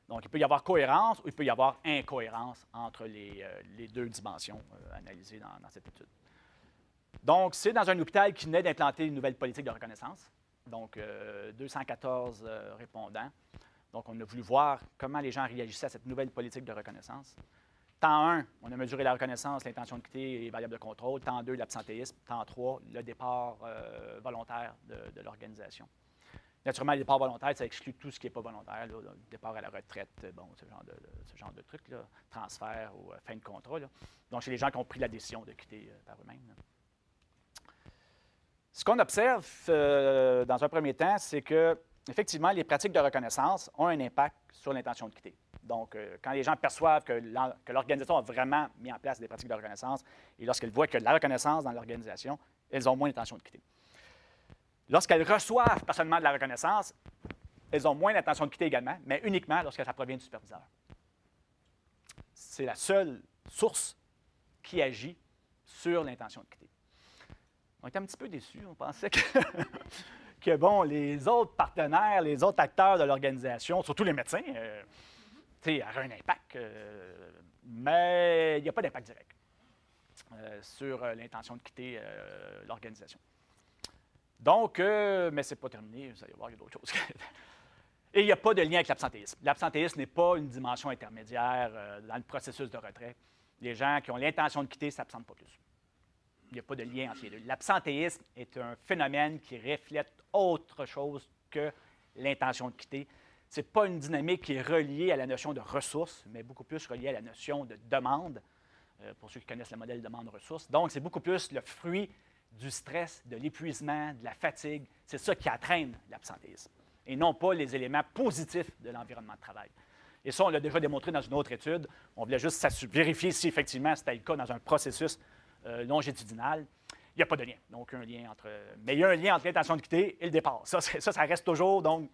Donc, il peut y avoir cohérence ou il peut y avoir incohérence entre les deux dimensions analysées dans cette étude. Donc, c'est dans un hôpital qui venait d'implanter une nouvelle politique de reconnaissance. Donc, 214 répondants. Donc, on a voulu voir comment les gens réagissaient à cette nouvelle politique de reconnaissance. Temps 1, on a mesuré la reconnaissance, l'intention de quitter et les variables de contrôle. Temps 2, l'absentéisme. Temps 3, le départ volontaire de l'organisation. Naturellement, le départ volontaire, ça exclut tout ce qui n'est pas volontaire. Là, le départ à la retraite, bon, ce genre de trucs, là, transfert ou fin de contrat. Là. Donc, c'est les gens qui ont pris la décision de quitter par eux-mêmes. Là. Ce qu'on observe dans un premier temps, c'est que, effectivement, les pratiques de reconnaissance ont un impact sur l'intention de quitter. Donc, quand les gens perçoivent que l'organisation a vraiment mis en place des pratiques de reconnaissance et lorsqu'elles voient que la reconnaissance dans l'organisation, elles ont moins l'intention de quitter. Lorsqu'elles reçoivent personnellement de la reconnaissance, elles ont moins l'intention de quitter également, mais uniquement lorsque ça provient du superviseur. C'est la seule source qui agit sur l'intention de quitter. On était un petit peu déçus. On pensait que bon, les autres partenaires, les autres acteurs de l'organisation, surtout les médecins, auraient un impact, mais il n'y a pas d'impact direct sur l'intention de quitter l'organisation. Donc, mais ce n'est pas terminé, vous allez voir, il y a d'autres choses. Et il n'y a pas de lien avec l'absentéisme. L'absentéisme n'est pas une dimension intermédiaire dans le processus de retrait. Les gens qui ont l'intention de quitter ne s'absentent pas plus. Il n'y a pas de lien entre les deux. L'absentéisme est un phénomène qui reflète autre chose que l'intention de quitter. Ce n'est pas une dynamique qui est reliée à la notion de ressources, mais beaucoup plus reliée à la notion de demande, pour ceux qui connaissent le modèle demande-ressources. Donc, c'est beaucoup plus le fruit du stress, de l'épuisement, de la fatigue. C'est ça qui entraîne l'absentéisme, et non pas les éléments positifs de l'environnement de travail. Et ça, on l'a déjà démontré dans une autre étude. On voulait juste vérifier si effectivement c'était le cas dans un processus longitudinal. Il n'y a pas de lien. Donc, un lien entre. Mais il y a un lien entre l'intention de quitter et le départ. Ça reste toujours donc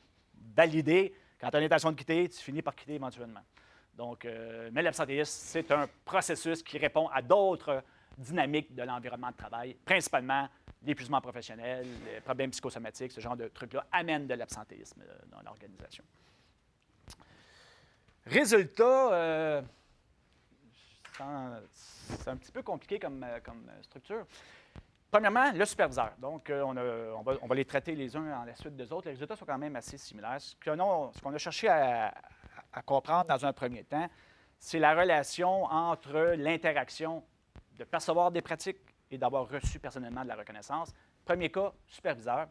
validé. Quand tu as l'intention de quitter, tu finis par quitter éventuellement. Donc, mais l'absentéisme, c'est un processus qui répond à d'autres dynamiques de l'environnement de travail, principalement l'épuisement professionnel, les problèmes psychosomatiques, ce genre de trucs-là amènent de l'absentéisme dans l'organisation. Résultat, c'est un petit peu compliqué comme structure. Premièrement, le superviseur. Donc, on va les traiter les uns en la suite des autres. Les résultats sont quand même assez similaires. Ce qu'on a cherché à comprendre dans un premier temps, c'est la relation entre l'interaction de percevoir des pratiques et d'avoir reçu personnellement de la reconnaissance. Premier cas, superviseur.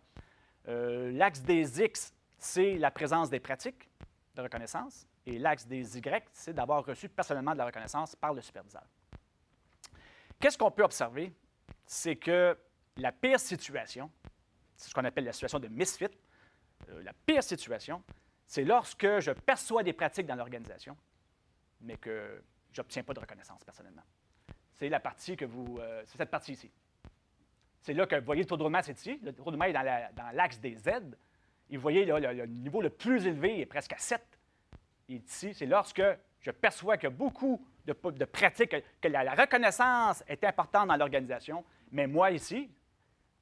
L'axe des X, c'est la présence des pratiques de reconnaissance. Et l'axe des Y, c'est d'avoir reçu personnellement de la reconnaissance par le superviseur. Qu'est-ce qu'on peut observer? C'est que la pire situation, c'est ce qu'on appelle la situation de misfit, la pire situation, c'est lorsque je perçois des pratiques dans l'organisation, mais que je n'obtiens pas de reconnaissance personnellement. C'est la partie c'est cette partie ici. C'est là que vous voyez le taux de roulement, c'est ici. Le taux de roulement est dans l'axe des Z. Et vous voyez, là, le niveau le plus élevé est presque à 7. Et ici, c'est lorsque je perçois qu'il y a beaucoup de pratiques, que la reconnaissance est importante dans l'organisation, mais moi, ici,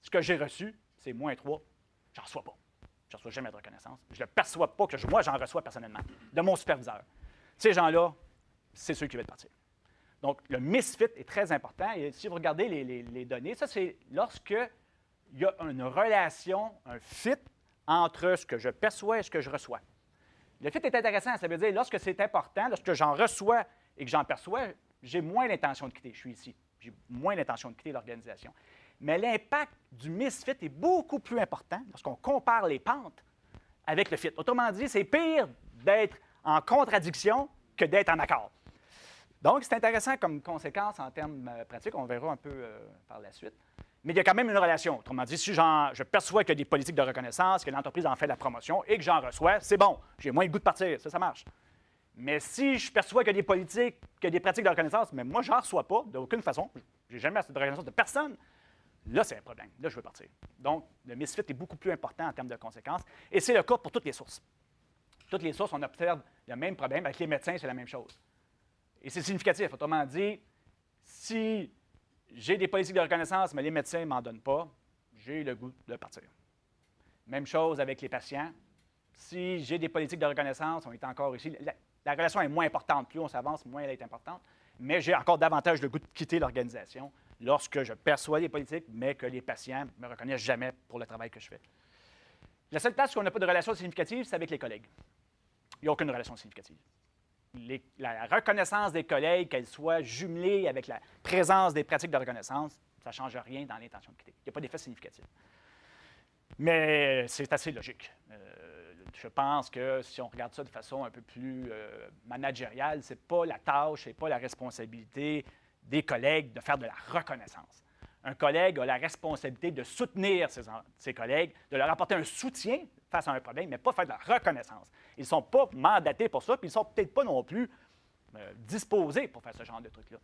ce que j'ai reçu, c'est -3. Je n'en reçois pas. Je ne reçois jamais de reconnaissance. Je ne perçois pas que moi, j'en reçois personnellement, de mon superviseur. Ces gens-là, c'est ceux qui veulent partir. Donc, le misfit est très important. Et si vous regardez les données, ça, c'est lorsque il y a une relation, un fit entre ce que je perçois et ce que je reçois. Le fit est intéressant. Ça veut dire, lorsque c'est important, lorsque j'en reçois et que j'en perçois, j'ai moins l'intention de quitter. Je suis ici. J'ai moins l'intention de quitter l'organisation. Mais l'impact du misfit est beaucoup plus important lorsqu'on compare les pentes avec le fit. Autrement dit, c'est pire d'être en contradiction que d'être en accord. Donc, c'est intéressant comme conséquence en termes pratiques. On verra un peu par la suite. Mais il y a quand même une relation. Autrement dit, si je perçois qu'il y a des politiques de reconnaissance, que l'entreprise en fait la promotion et que j'en reçois, c'est bon. J'ai moins le goût de partir. Ça marche. Mais si je perçois qu'il y a des politiques, qu'il y a des pratiques de reconnaissance, mais moi, je n'en reçois pas d'aucune façon, je n'ai jamais assez de reconnaissance de personne, là, c'est un problème. Là, je veux partir. Donc, le misfit est beaucoup plus important en termes de conséquences. Et c'est le cas pour toutes les sources. Toutes les sources, on observe le même problème. Avec les médecins, c'est la même chose. Et c'est significatif. Autrement dit, si j'ai des politiques de reconnaissance, mais les médecins ne m'en donnent pas, j'ai le goût de partir. Même chose avec les patients. Si j'ai des politiques de reconnaissance, on est encore ici. La relation est moins importante. Plus on s'avance, moins elle est importante. Mais j'ai encore davantage le goût de quitter l'organisation lorsque je perçois les politiques, mais que les patients ne me reconnaissent jamais pour le travail que je fais. La seule place où on n'a pas de relation significative, c'est avec les collègues. Il n'y a aucune relation significative. la reconnaissance des collègues, qu'elle soit jumelée avec la présence des pratiques de reconnaissance, ça ne change rien dans l'intention de quitter. Il n'y a pas d'effet significatif. Mais c'est assez logique. Je pense que si on regarde ça de façon un peu plus managériale, ce n'est pas la tâche, ce n'est pas la responsabilité des collègues de faire de la reconnaissance. Un collègue a la responsabilité de soutenir ses collègues, de leur apporter un soutien face à un problème, mais pas faire de la reconnaissance. Ils ne sont pas mandatés pour ça, puis ils ne sont peut-être pas non plus disposés pour faire ce genre de truc-là.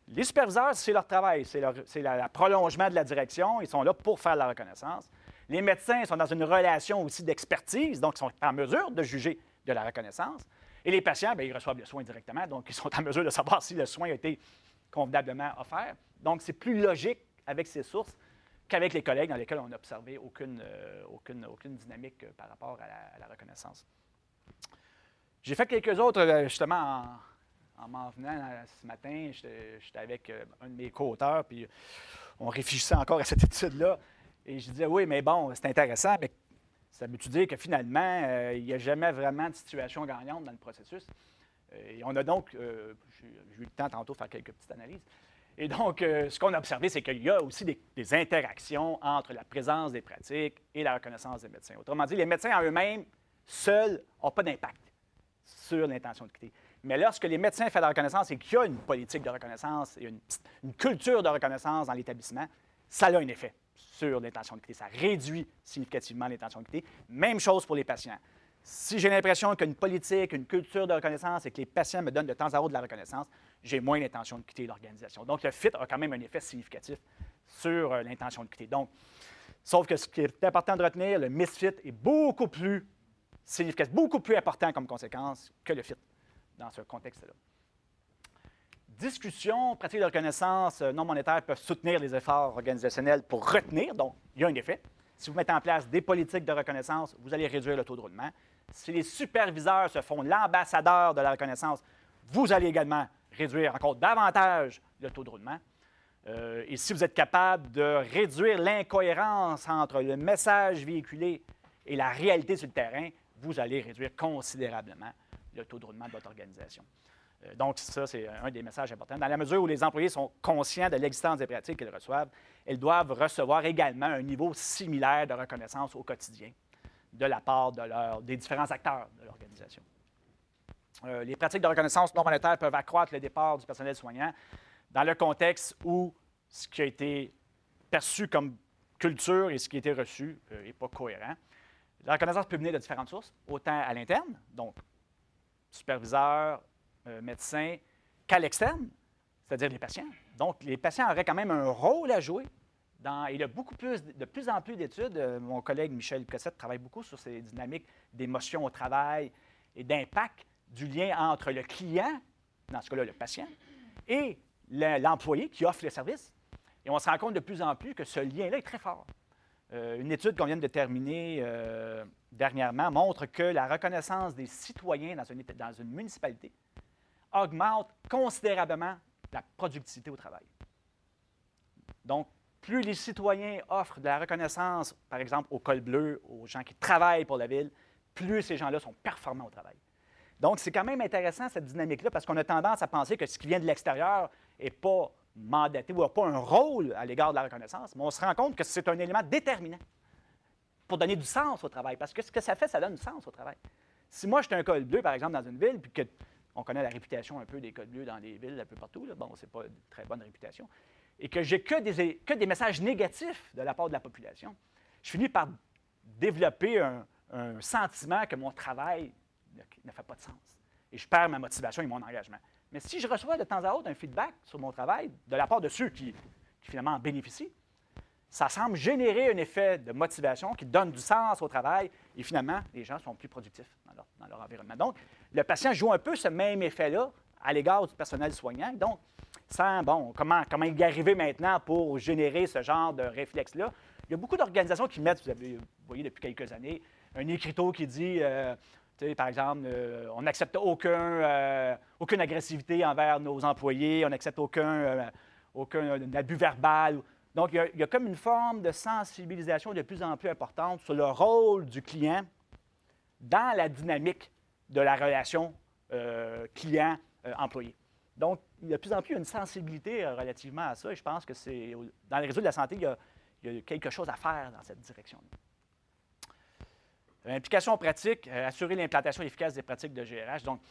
Les superviseurs, c'est leur travail, c'est le prolongement de la direction, ils sont là pour faire la reconnaissance. Les médecins sont dans une relation aussi d'expertise, donc ils sont en mesure de juger de la reconnaissance. Et les patients, bien, ils reçoivent le soin directement, donc ils sont en mesure de savoir si le soin a été convenablement offert. Donc, c'est plus logique avec ces sources qu'avec les collègues dans lesquels on n'a observé aucune dynamique par rapport à la reconnaissance. J'ai fait quelques autres, justement, en m'en venant ce matin. J'étais avec un de mes co-auteurs, puis on réfléchissait encore à cette étude-là. Et je disais, oui, mais bon, c'est intéressant, mais ça veut-tu dire que finalement, il n'y a jamais vraiment de situation gagnante dans le processus? Et on a donc, j'ai eu le temps tantôt de faire quelques petites analyses. Et donc, ce qu'on a observé, c'est qu'il y a aussi des interactions entre la présence des pratiques et la reconnaissance des médecins. Autrement dit, les médecins en eux-mêmes, seuls, n'ont pas d'impact sur l'intention de quitter. Mais lorsque les médecins font la reconnaissance et qu'il y a une politique de reconnaissance et une culture de reconnaissance dans l'établissement, ça a un effet sur l'intention de quitter. Ça réduit significativement l'intention de quitter. Même chose pour les patients. Si j'ai l'impression qu'il y a une politique, une culture de reconnaissance et que les patients me donnent de temps à autre de la reconnaissance, j'ai moins l'intention de quitter l'organisation. Donc, le fit a quand même un effet significatif sur l'intention de quitter. Donc, sauf que ce qui est important de retenir, le misfit est beaucoup plus significatif, beaucoup plus important comme conséquence que le fit dans ce contexte-là. Discussions, pratiques de reconnaissance non monétaires peuvent soutenir les efforts organisationnels pour retenir. Donc, il y a un effet. Si vous mettez en place des politiques de reconnaissance, vous allez réduire le taux de roulement. Si les superviseurs se font l'ambassadeur de la reconnaissance, vous allez également réduire encore davantage le taux de roulement. Et si vous êtes capable de réduire l'incohérence entre le message véhiculé et la réalité sur le terrain, vous allez réduire considérablement le taux de roulement de votre organisation. Donc, ça, c'est un des messages importants. Dans la mesure où les employés sont conscients de l'existence des pratiques qu'ils reçoivent, ils doivent recevoir également un niveau similaire de reconnaissance au quotidien de la part des différents acteurs de l'organisation. Les pratiques de reconnaissance non monétaire peuvent accroître le départ du personnel soignant dans le contexte où ce qui a été perçu comme culture et ce qui a été reçu n'est pas cohérent. La reconnaissance peut venir de différentes sources, autant à l'interne, donc superviseurs, médecins, qu'à l'externe, c'est-à-dire les patients. Donc, les patients auraient quand même un rôle à jouer. Il y a de plus en plus d'études. Mon collègue Michel Cossette travaille beaucoup sur ces dynamiques d'émotion au travail et d'impact du lien entre le client, dans ce cas-là le patient, et l'employé qui offre le service. Et on se rend compte de plus en plus que ce lien-là est très fort. Une étude qu'on vient de terminer dernièrement montre que la reconnaissance des citoyens dans une municipalité augmente considérablement la productivité au travail. Donc, plus les citoyens offrent de la reconnaissance, par exemple, au col bleu, aux gens qui travaillent pour la ville, plus ces gens-là sont performants au travail. Donc, c'est quand même intéressant, cette dynamique-là, parce qu'on a tendance à penser que ce qui vient de l'extérieur n'est pas mandaté ou n'a pas un rôle à l'égard de la reconnaissance, mais on se rend compte que c'est un élément déterminant pour donner du sens au travail, parce que ce que ça fait, ça donne du sens au travail. Si moi, j'étais un col bleu, par exemple, dans une ville, puis qu'on connaît la réputation un peu des cols bleus dans les villes un peu partout, là, bon, c'est pas une très bonne réputation, et que j'ai que des messages négatifs de la part de la population, je finis par développer un sentiment que mon travail ne fait pas de sens. Et je perds ma motivation et mon engagement. Mais si je reçois de temps à autre un feedback sur mon travail de la part de ceux qui finalement en bénéficient, ça semble générer un effet de motivation qui donne du sens au travail et finalement, les gens sont plus productifs dans leur environnement. Donc, le patient joue un peu ce même effet-là à l'égard du personnel soignant. Donc, comment y arriver maintenant pour générer ce genre de réflexe-là? Il y a beaucoup d'organisations qui mettent, vous voyez depuis quelques années, un écriteau qui dit, par exemple, on n'accepte aucune agressivité envers nos employés, on n'accepte aucun abus verbal. Donc, il y a comme une forme de sensibilisation de plus en plus importante sur le rôle du client dans la dynamique de la relation clients, employés. Donc, il y a de plus en plus une sensibilité relativement à ça, et je pense que dans les réseaux de la santé, il y a quelque chose à faire dans cette direction-là. Implication pratique, assurer l'implantation efficace des pratiques de GRH. Donc,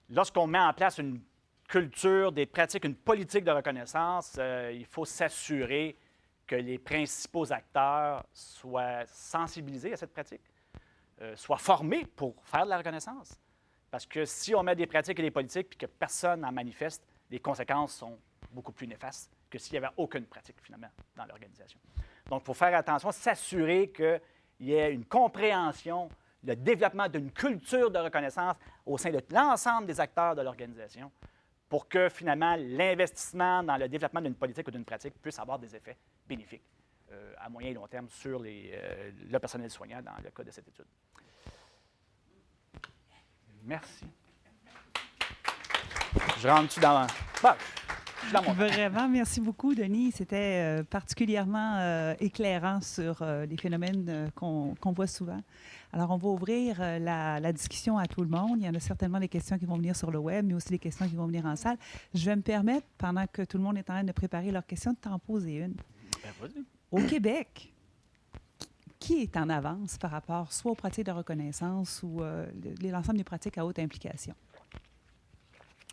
lorsqu'on met en place une culture, des pratiques, une politique de reconnaissance, il faut s'assurer que les principaux acteurs soient sensibilisés à cette pratique, soient formés pour faire de la reconnaissance. Parce que si on met des pratiques et des politiques et que personne n'en manifeste, les conséquences sont beaucoup plus néfastes que s'il n'y avait aucune pratique, finalement, dans l'organisation. Donc, il faut faire attention, s'assurer qu'il y ait une compréhension, le développement d'une culture de reconnaissance au sein de l'ensemble des acteurs de l'organisation pour que, finalement, l'investissement dans le développement d'une politique ou d'une pratique puisse avoir des effets bénéfiques à moyen et long terme sur le personnel soignant dans le cas de cette étude. Merci. Je rentre-tu dans... Bon, je suis dans mon... Vraiment, merci beaucoup, Denis. C'était particulièrement éclairant sur les phénomènes qu'on voit souvent. Alors, on va ouvrir la discussion à tout le monde. Il y en a certainement des questions qui vont venir sur le web, mais aussi des questions qui vont venir en salle. Je vais me permettre, pendant que tout le monde est en train de préparer leurs questions, de t'en poser une. Ben, vas-y. Au Québec, qui est en avance par rapport soit aux pratiques de reconnaissance ou l'ensemble des pratiques à haute implication?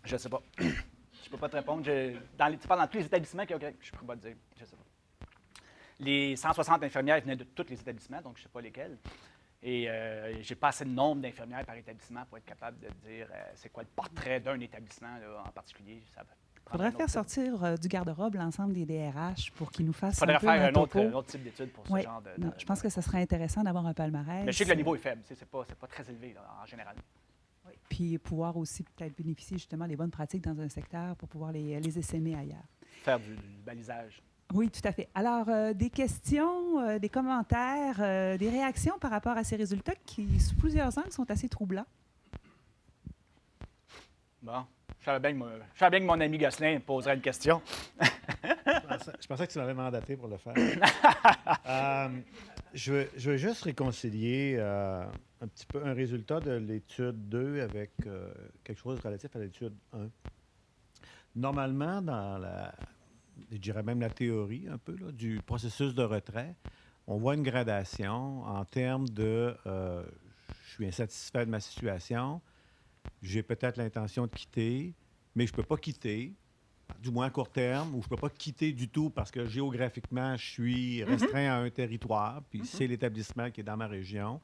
Je ne sais pas. Je ne peux pas te répondre. Tu parles dans tous les établissements qui ont... Je ne peux pas te dire. Je ne sais pas. Les 160 infirmières venaient de tous les établissements, donc je ne sais pas lesquels. Et je n'ai pas assez de nombre d'infirmières par établissement pour être capable de dire c'est quoi le portrait d'un établissement là, en particulier. Il faudrait faire sortir du garde-robe l'ensemble des DRH pour qu'ils nous fassent un peu un autre type d'étude pour oui. ce genre de... Non, je pense que ce serait intéressant d'avoir un palmarès. Mais je sais que le niveau est faible. C'est pas très élevé là, en général. Oui. Puis pouvoir aussi peut-être bénéficier justement des bonnes pratiques dans un secteur pour pouvoir les essaimer ailleurs. Faire du balisage. Oui, tout à fait. Alors, des questions, des commentaires, des réactions par rapport à ces résultats qui, sous plusieurs angles, sont assez troublants. Bon. Je savais bien que mon ami Gosselin poserait une question. Je pensais que tu m'avais mandaté pour le faire. Je veux juste réconcilier un petit peu un résultat de l'étude 2 avec quelque chose relatif à l'étude 1. Normalement, dans je dirais même la théorie un peu là, du processus de retrait, on voit une gradation en termes de je suis insatisfait de ma situation, j'ai peut-être l'intention de quitter, mais je ne peux pas quitter, du moins à court terme, ou je ne peux pas quitter du tout parce que géographiquement, je suis restreint à un territoire, puis c'est l'établissement qui est dans ma région,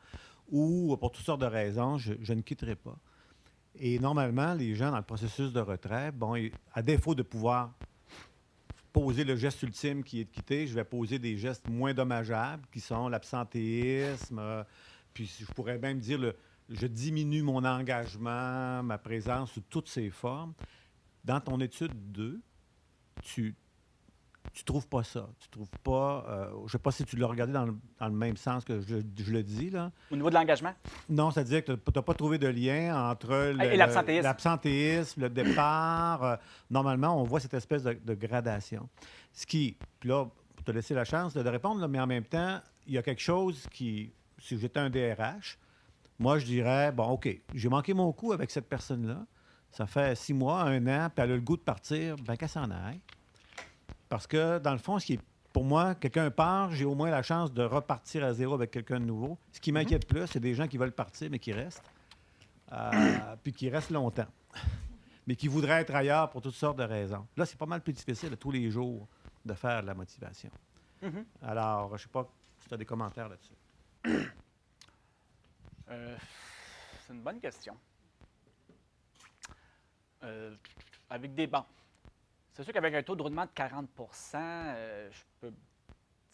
ou pour toutes sortes de raisons, je ne quitterai pas. Et normalement, les gens dans le processus de retrait, bon, à défaut de pouvoir poser le geste ultime qui est de quitter, je vais poser des gestes moins dommageables, qui sont l'absentéisme, puis je pourrais même dire je diminue mon engagement, ma présence sous toutes ses formes. Dans ton étude 2, tu trouves pas ça. Tu trouves pas... je ne sais pas si tu l'as regardé dans le même sens que je le dis, là. Au niveau de l'engagement? Non, c'est-à-dire que tu n'as pas trouvé de lien entre l'absentéisme, le départ. Normalement, on voit cette espèce de gradation. Ce qui... Puis là, pour te laisser la chance de répondre, là, mais en même temps, il y a quelque chose qui... Si j'étais un DRH, moi, je dirais, bon, OK, j'ai manqué mon coup avec cette personne-là. Ça fait 6 mois, 1 an, puis elle a le goût de partir, bien qu'elle s'en aille. Parce que, dans le fond, pour moi, quelqu'un part, j'ai au moins la chance de repartir à zéro avec quelqu'un de nouveau. Ce qui m'inquiète plus, c'est des gens qui veulent partir, mais qui restent. Puis qui restent longtemps. Mais qui voudraient être ailleurs pour toutes sortes de raisons. Là, c'est pas mal plus difficile tous les jours de faire de la motivation. Alors, je ne sais pas si tu as des commentaires là-dessus. C'est une bonne question. Avec des bancs. C'est sûr qu'avec un taux de roulement de 40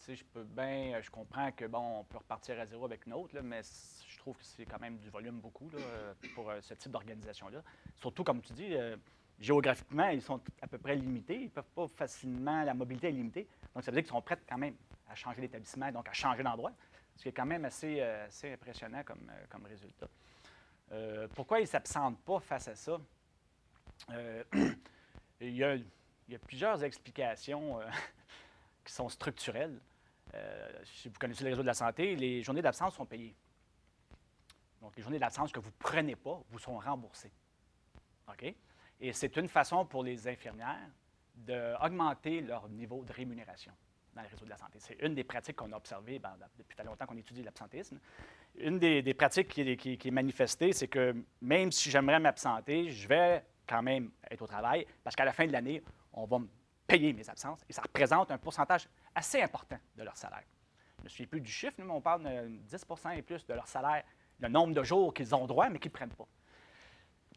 je comprends que, bon, on peut repartir à zéro avec une autre, là, mais je trouve que c'est quand même du volume beaucoup là, pour ce type d'organisation-là. Surtout, comme tu dis, géographiquement, ils sont à peu près limités. Ils ne peuvent pas facilement, la mobilité est limitée. Donc, ça veut dire qu'ils sont prêts quand même à changer d'établissement, donc à changer d'endroit, ce qui est quand même assez impressionnant comme résultat. Pourquoi ils ne s'absentent pas face à ça? Il y a plusieurs explications qui sont structurelles. Si vous connaissez les réseaux de la santé, les journées d'absence sont payées. Donc, les journées d'absence que vous ne prenez pas vous sont remboursées. OK? Et c'est une façon pour les infirmières d'augmenter leur niveau de rémunération dans le réseau de la santé. C'est une des pratiques qu'on a observées depuis très longtemps qu'on étudie l'absentéisme. Une des pratiques qui est manifestée, c'est que même si j'aimerais m'absenter, je vais quand même être au travail parce qu'à la fin de l'année, on va me payer mes absences et ça représente un pourcentage assez important de leur salaire. Je ne me souviens plus du chiffre, mais on parle de 10 et plus de leur salaire, le nombre de jours qu'ils ont droit, mais qu'ils ne prennent pas.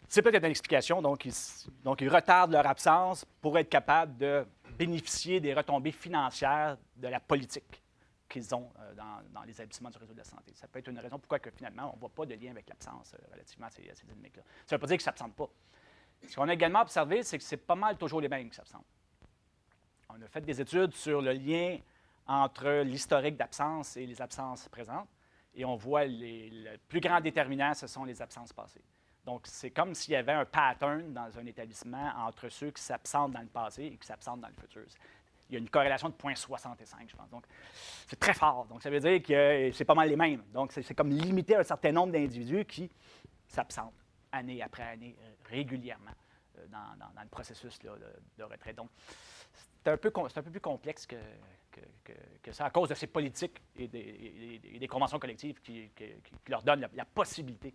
C'est peut-être une explication. Donc, ils retardent leur absence pour être capables de bénéficier des retombées financières de la politique qu'ils ont dans les établissements du réseau de la santé. Ça peut être une raison pourquoi que, finalement, on ne voit pas de lien avec l'absence relativement à ces dynamiques-là. Ça ne veut pas dire qu'ils ne s'absentent pas. Ce qu'on a également observé, c'est que c'est pas mal toujours les mêmes qui s'absentent. On a fait des études sur le lien entre l'historique d'absence et les absences présentes, et on voit le plus grand déterminant, ce sont les absences passées. Donc, c'est comme s'il y avait un pattern dans un établissement entre ceux qui s'absentent dans le passé et qui s'absentent dans le futur. Il y a une corrélation de 0,65, je pense. Donc, c'est très fort. Donc, ça veut dire que c'est pas mal les mêmes. Donc, c'est comme limiter un certain nombre d'individus qui s'absentent année après année, régulièrement, dans le processus là, de retrait. Donc, c'est un peu plus complexe que ça, à cause de ces politiques et des conventions collectives qui leur donnent la possibilité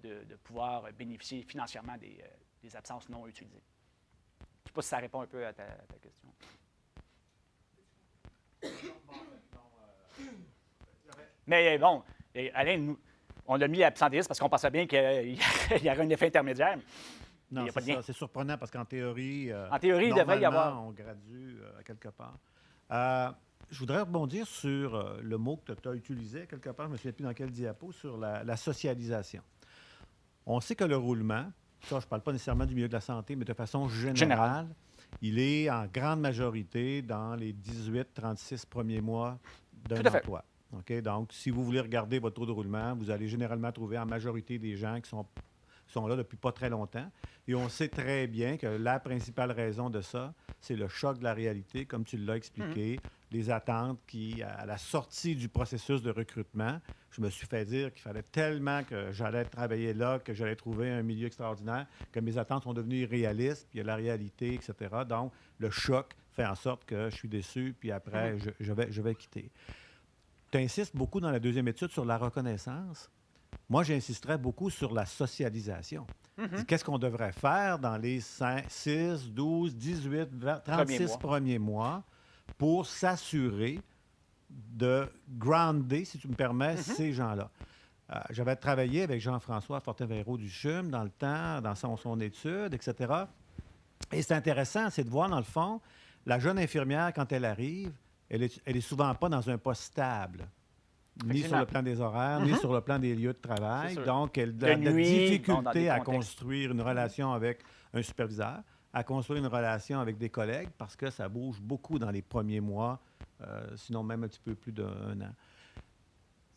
de pouvoir bénéficier financièrement des absences non utilisées. Je ne sais pas si ça répond un peu à ta question. Mais bon, Alain, on a mis l'absentéisme parce qu'on pensait bien qu'il y aurait un effet intermédiaire. Non, c'est surprenant parce qu'en théorie, il devrait y avoir. On gradue quelque part. Je voudrais rebondir sur le mot que tu as utilisé quelque part, je ne me souviens plus dans quel diapo, sur la socialisation. On sait que le roulement, ça, je ne parle pas nécessairement du milieu de la santé, mais de façon générale, il est en grande majorité dans les 18-36 premiers mois d'un emploi. Okay? Donc, si vous voulez regarder votre taux de roulement, vous allez généralement trouver en majorité des gens qui sont là depuis pas très longtemps. Et on sait très bien que la principale raison de ça, c'est le choc de la réalité, comme tu l'as expliqué, les attentes qui, à la sortie du processus de recrutement, je me suis fait dire qu'il fallait tellement que j'allais travailler là, que j'allais trouver un milieu extraordinaire, que mes attentes sont devenues irréalistes, puis il y a la réalité, etc. Donc, le choc fait en sorte que je suis déçu, puis après, je vais quitter. Tu insistes beaucoup dans la deuxième étude sur la reconnaissance. Moi, j'insisterais beaucoup sur la socialisation. Qu'est-ce qu'on devrait faire dans les 5, 6, 12, 18, 36 premiers mois pour s'assurer de grounder, si tu me permets, ces gens-là? J'avais travaillé avec Jean-François Fortin-Véraud du CHUM dans le temps, dans son étude, etc. Et c'est intéressant, c'est de voir, dans le fond, la jeune infirmière, quand elle arrive, elle est souvent pas dans un poste stable. Ni sur le plan des horaires, ni sur le plan des lieux de travail. Donc, elle a de la difficulté à construire une relation avec un superviseur, à construire une relation avec des collègues, parce que ça bouge beaucoup dans les premiers mois, sinon même un petit peu plus d'un an.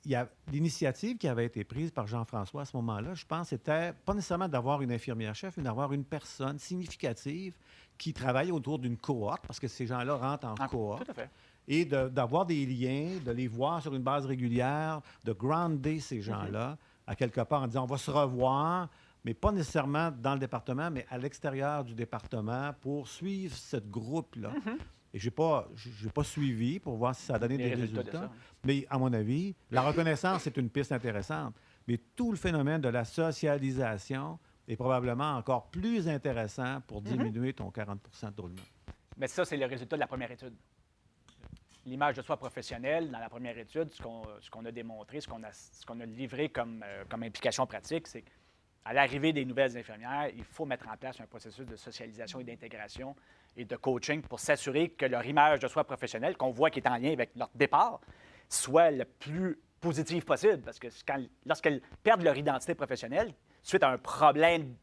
Il y a l'initiative qui avait été prise par Jean-François à ce moment-là, je pense, c'était pas nécessairement d'avoir une infirmière-chef, mais d'avoir une personne significative qui travaille autour d'une cohorte, parce que ces gens-là rentrent en cohorte. Tout à fait. Et d'avoir des liens, de les voir sur une base régulière, de grounder ces gens-là, à quelque part en disant on va se revoir, mais pas nécessairement dans le département, mais à l'extérieur du département pour suivre ce groupe-là. Et je n'ai pas suivi pour voir si ça a donné des résultats. Mais à mon avis, la reconnaissance, c'est une piste intéressante. Mais tout le phénomène de la socialisation est probablement encore plus intéressant pour diminuer ton 40 de roulement. Mais ça, c'est le résultat de la première étude. L'image de soi professionnelle, dans la première étude, ce qu'on a démontré, ce qu'on a livré comme implication pratique, c'est qu'à l'arrivée des nouvelles infirmières, il faut mettre en place un processus de socialisation et d'intégration et de coaching pour s'assurer que leur image de soi professionnelle, qu'on voit qui est en lien avec leur départ, soit le plus positive possible. Parce que lorsqu'elles perdent leur identité professionnelle, suite à un problème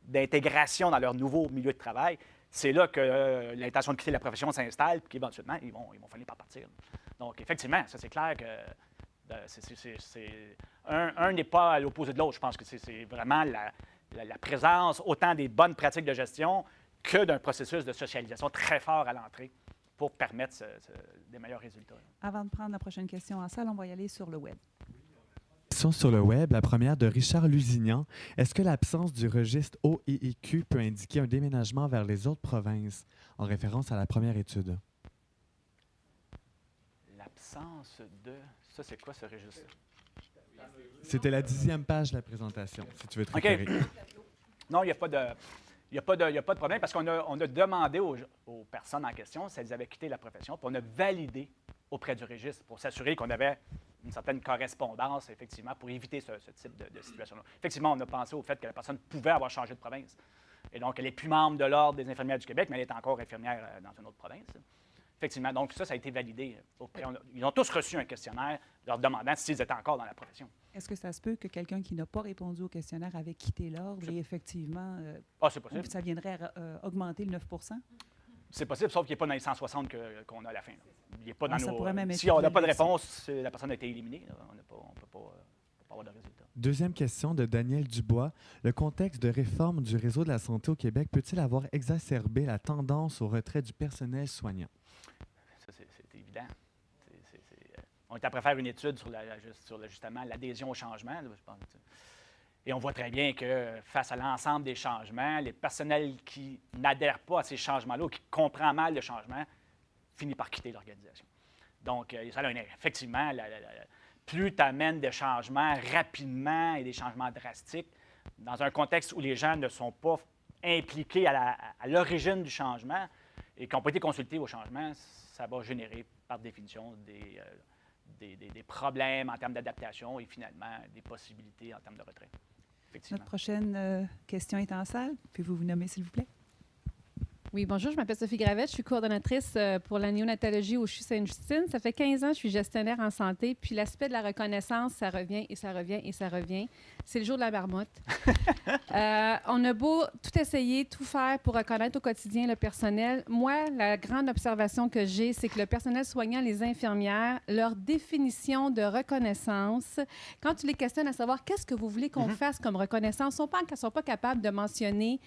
d'intégration dans leur nouveau milieu de travail, c'est là que l'intention de quitter la profession s'installe et qu'éventuellement, ils vont finir par partir. Donc, effectivement, ça, c'est clair que un n'est pas à l'opposé de l'autre. Je pense que c'est vraiment la présence autant des bonnes pratiques de gestion que d'un processus de socialisation très fort à l'entrée pour permettre des meilleurs résultats. Avant de prendre la prochaine question en salle, on va y aller sur le web. questions sur le web. La première de Richard Lusignan. Est-ce que l'absence du registre OIIQ peut indiquer un déménagement vers les autres provinces, en référence à la première étude? L'absence de... Ça, c'est quoi ce registre? C'était la 10e page de la présentation, si tu veux te référer. Non, il n'y a pas de... Il n'y a, pas de problème parce qu'on a demandé aux personnes en question si elles avaient quitté la profession, puis on a validé auprès du registre pour s'assurer qu'on avait une certaine correspondance, effectivement, pour éviter ce type de situation-là. Effectivement, on a pensé au fait que la personne pouvait avoir changé de province. Et donc, elle n'est plus membre de l'Ordre des infirmières du Québec, mais elle est encore infirmière dans une autre province. Effectivement, donc ça a été validé. Ils ont tous reçu un questionnaire leur demandant s'ils étaient encore dans la profession. Est-ce que ça se peut que quelqu'un qui n'a pas répondu au questionnaire avait quitté l'Ordre et effectivement, c'est possible. ça viendrait augmenter le 9 C'est possible, sauf qu'il n'est pas dans les 160 qu'on a à la fin. Il est pas dans ça pourrait même être si on n'a pas de prélevé, ça. réponse, la personne a été éliminée. On ne peut pas avoir de résultat. Deuxième question de Daniel Dubois. Le contexte de réforme du réseau de la santé au Québec peut-il avoir exacerbé la tendance au retrait du personnel soignant? Ça, c'est évident. On est après faire une étude sur justement l'adhésion au changement. Là, je pense, et on voit très bien que face à l'ensemble des changements, les personnels qui n'adhèrent pas à ces changements-là ou qui comprennent mal le changement finissent par quitter l'organisation. Donc, ça a effectivement, plus tu amènes des changements rapidement et des changements drastiques, dans un contexte où les gens ne sont pas impliqués à l'origine du changement et qui n'ont pas été consultés au changement, ça va générer par définition des problèmes en termes d'adaptation et finalement des possibilités en termes de retrait. Notre prochaine question est en salle. Pouvez-vous vous nommer, s'il vous plaît? Oui, bonjour, je m'appelle Sophie Gravette, je suis coordonnatrice pour la néonatologie au CHU Sainte-Justine. Ça fait 15 ans que je suis gestionnaire en santé, puis l'aspect de la reconnaissance, ça revient et ça revient et ça revient. C'est le jour de la marmotte. On a beau tout essayer, tout faire pour reconnaître au quotidien le personnel. Moi, la grande observation que j'ai, c'est que le personnel soignant, les infirmières, leur définition de reconnaissance, quand tu les questionnes à savoir qu'est-ce que vous voulez qu'on fasse comme reconnaissance, ils ne sont pas capables de mentionner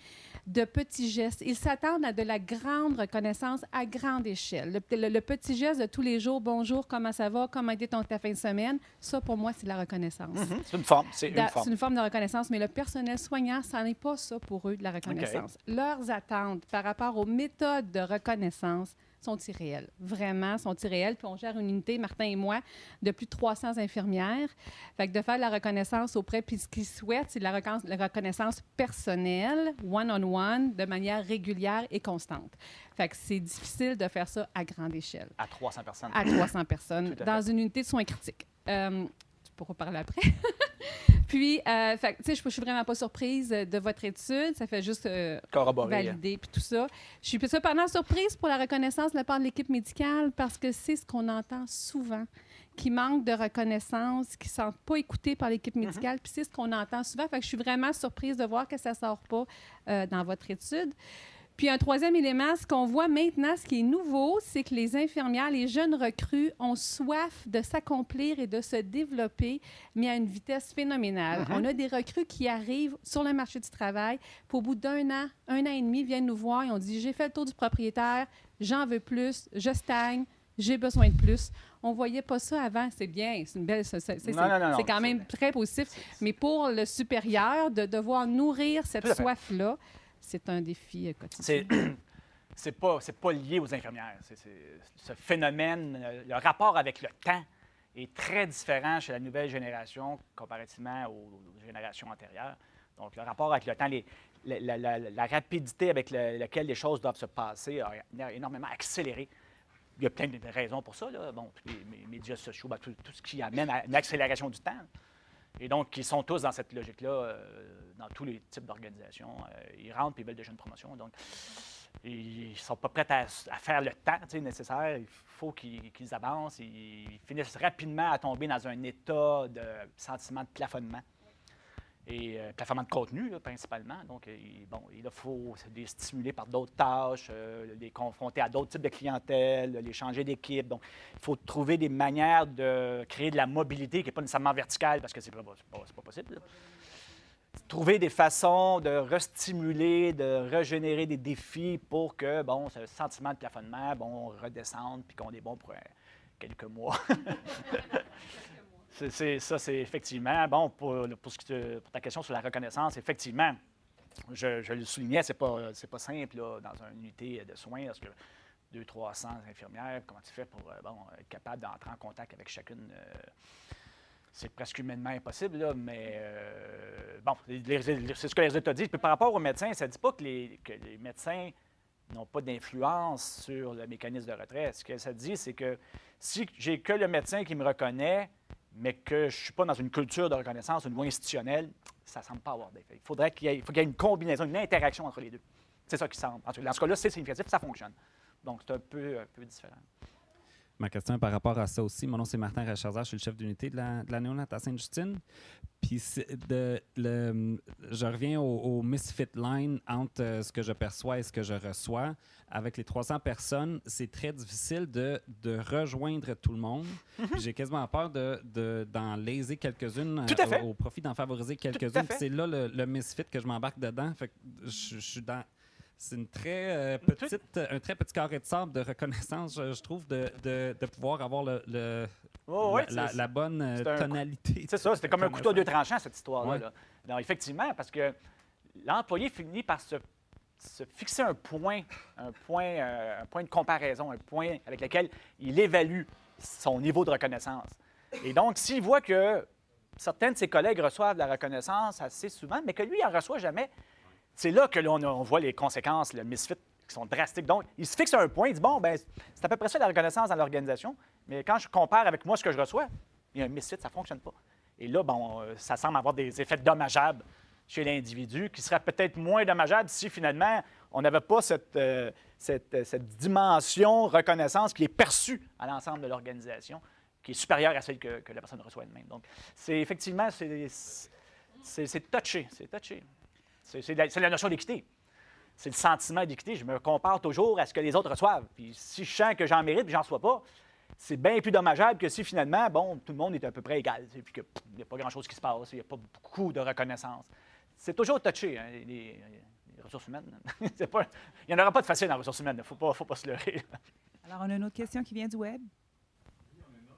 de petits gestes. Ils s'attendent à de la grande reconnaissance à grande échelle. Le petit geste de tous les jours, bonjour, comment ça va, comment était ta fin de semaine, ça, pour moi, c'est de la reconnaissance. C'est une forme. C'est une forme de reconnaissance, mais le personnel soignant, ça n'est pas ça pour eux, de la reconnaissance. Okay. Leurs attentes par rapport aux méthodes de reconnaissance sont irréelles. Vraiment, sont irréelles. Puis on gère une unité, Martin et moi, de plus de 300 infirmières. Fait que de faire de la reconnaissance auprès, puis ce qu'ils souhaitent, c'est de la reconnaissance personnelle, one-on-one, de manière régulière et constante. Fait que c'est difficile de faire ça à grande échelle. À 300 personnes. À 300 personnes, dans une unité de soins critiques. Tu pourras parler après. Puis, je suis vraiment pas surprise de votre étude. Ça fait juste valider puis tout ça. Je suis cependant surprise pour la reconnaissance de la part de l'équipe médicale parce que c'est ce qu'on entend souvent, qui manque de reconnaissance, qui ne sont pas écoutés par l'équipe médicale. Puis c'est ce qu'on entend souvent. Fait que je suis vraiment surprise de voir que ça ne sort pas dans votre étude. Puis un troisième élément, ce qu'on voit maintenant, ce qui est nouveau, c'est que les infirmières, les jeunes recrues ont soif de s'accomplir et de se développer, mais à une vitesse phénoménale. On a des recrues qui arrivent sur le marché du travail, puis au bout d'un an et demi, viennent nous voir et on dit « J'ai fait le tour du propriétaire, j'en veux plus, je stagne, j'ai besoin de plus ». On ne voyait pas ça avant. C'est bien, c'est une belle... C'est quand même très positif. Mais pour le supérieur, de devoir nourrir cette soif-là, c'est un défi quotidien. C'est pas lié aux infirmières. Ce phénomène, le rapport avec le temps est très différent chez la nouvelle génération comparativement aux générations antérieures. Donc, le rapport avec le temps, la rapidité avec laquelle les choses doivent se passer a énormément accéléré. Il y a plein de raisons pour ça. Là. Bon, les médias sociaux, tout ce qui amène à une accélération du temps. Et donc, ils sont tous dans cette logique-là, dans tous les types d'organisations. Ils rentrent et ils veulent de jeunes promotions. Donc, ils ne sont pas prêts à faire le temps nécessaire. Il faut qu'ils avancent. Ils finissent rapidement à tomber dans un état de sentiment de plafonnement. Et plafonnement de contenu, là, principalement. Donc, il faut les stimuler par d'autres tâches, les confronter à d'autres types de clientèle, les changer d'équipe. Donc, il faut trouver des manières de créer de la mobilité qui n'est pas nécessairement verticale, parce que c'est pas possible. Là. Trouver des façons de restimuler, de régénérer des défis pour que, ce sentiment de plafonnement, redescende, puis qu'on est bon pour quelques mois. Ça, c'est effectivement, bon, pour ta question sur la reconnaissance, effectivement, je le soulignais, c'est pas simple là, dans une unité de soins, parce que 200-300 infirmières, comment tu fais pour être capable d'entrer en contact avec chacune? C'est presque humainement impossible, là, mais bon, c'est ce que les résultats disent. Puis par rapport aux médecins, ça ne dit pas que les médecins n'ont pas d'influence sur le mécanisme de retrait. Ce que ça dit, c'est que si j'ai que le médecin qui me reconnaît, mais que je ne suis pas dans une culture de reconnaissance au niveau institutionnel, ça ne semble pas avoir d'effet. Il faut qu'il y ait une combinaison, une interaction entre les deux. C'est ça qui semble. En tout cas, dans ce cas-là, c'est significatif, ça fonctionne. Donc, c'est un peu différent. Ma question est par rapport à ça aussi. Mon nom, c'est Martin Racharza, je suis le chef d'unité de la néonate à Sainte-Justine. Puis, je reviens au misfit line entre ce que je perçois et ce que je reçois. Avec les 300 personnes, c'est très difficile de rejoindre tout le monde. J'ai quasiment peur d'en léser quelques-unes au profit d'en favoriser quelques-unes. C'est là le misfit que je m'embarque dedans. Fait que je suis dans... C'est un très petit carré de sable de reconnaissance, je trouve, de pouvoir avoir la bonne tonalité. C'est ça, c'était comme un couteau à deux tranchants, cette histoire-là. Ouais. Alors, effectivement, parce que l'employé finit par se fixer un point de comparaison, un point avec lequel il évalue son niveau de reconnaissance. Et donc, s'il voit que certains de ses collègues reçoivent la reconnaissance assez souvent, mais que lui, il n'en reçoit jamais, c'est là que on voit les conséquences, le misfit, qui sont drastiques. Donc, il se fixe un point, il dit, bon, ben c'est à peu près ça la reconnaissance dans l'organisation, mais quand je compare avec moi ce que je reçois, il y a un misfit, ça ne fonctionne pas. Et là, bon, ça semble avoir des effets dommageables chez l'individu, qui seraient peut-être moins dommageables si, finalement, on n'avait pas cette dimension reconnaissance qui est perçue à l'ensemble de l'organisation, qui est supérieure à celle que la personne reçoit elle-même. Donc, c'est effectivement, c'est touché, c'est touché. C'est la notion d'équité. C'est le sentiment d'équité. Je me compare toujours à ce que les autres reçoivent. Puis si je sens que j'en mérite et j'en reçois pas, c'est bien plus dommageable que si finalement, bon, tout le monde est à peu près égal. Puis qu'il n'y a pas grand-chose qui se passe, il n'y a pas beaucoup de reconnaissance. C'est toujours touché, hein, les ressources humaines. Il n'y en aura pas de facile dans les ressources humaines. Il ne faut pas se leurrer. Alors, on a une autre question qui vient du web.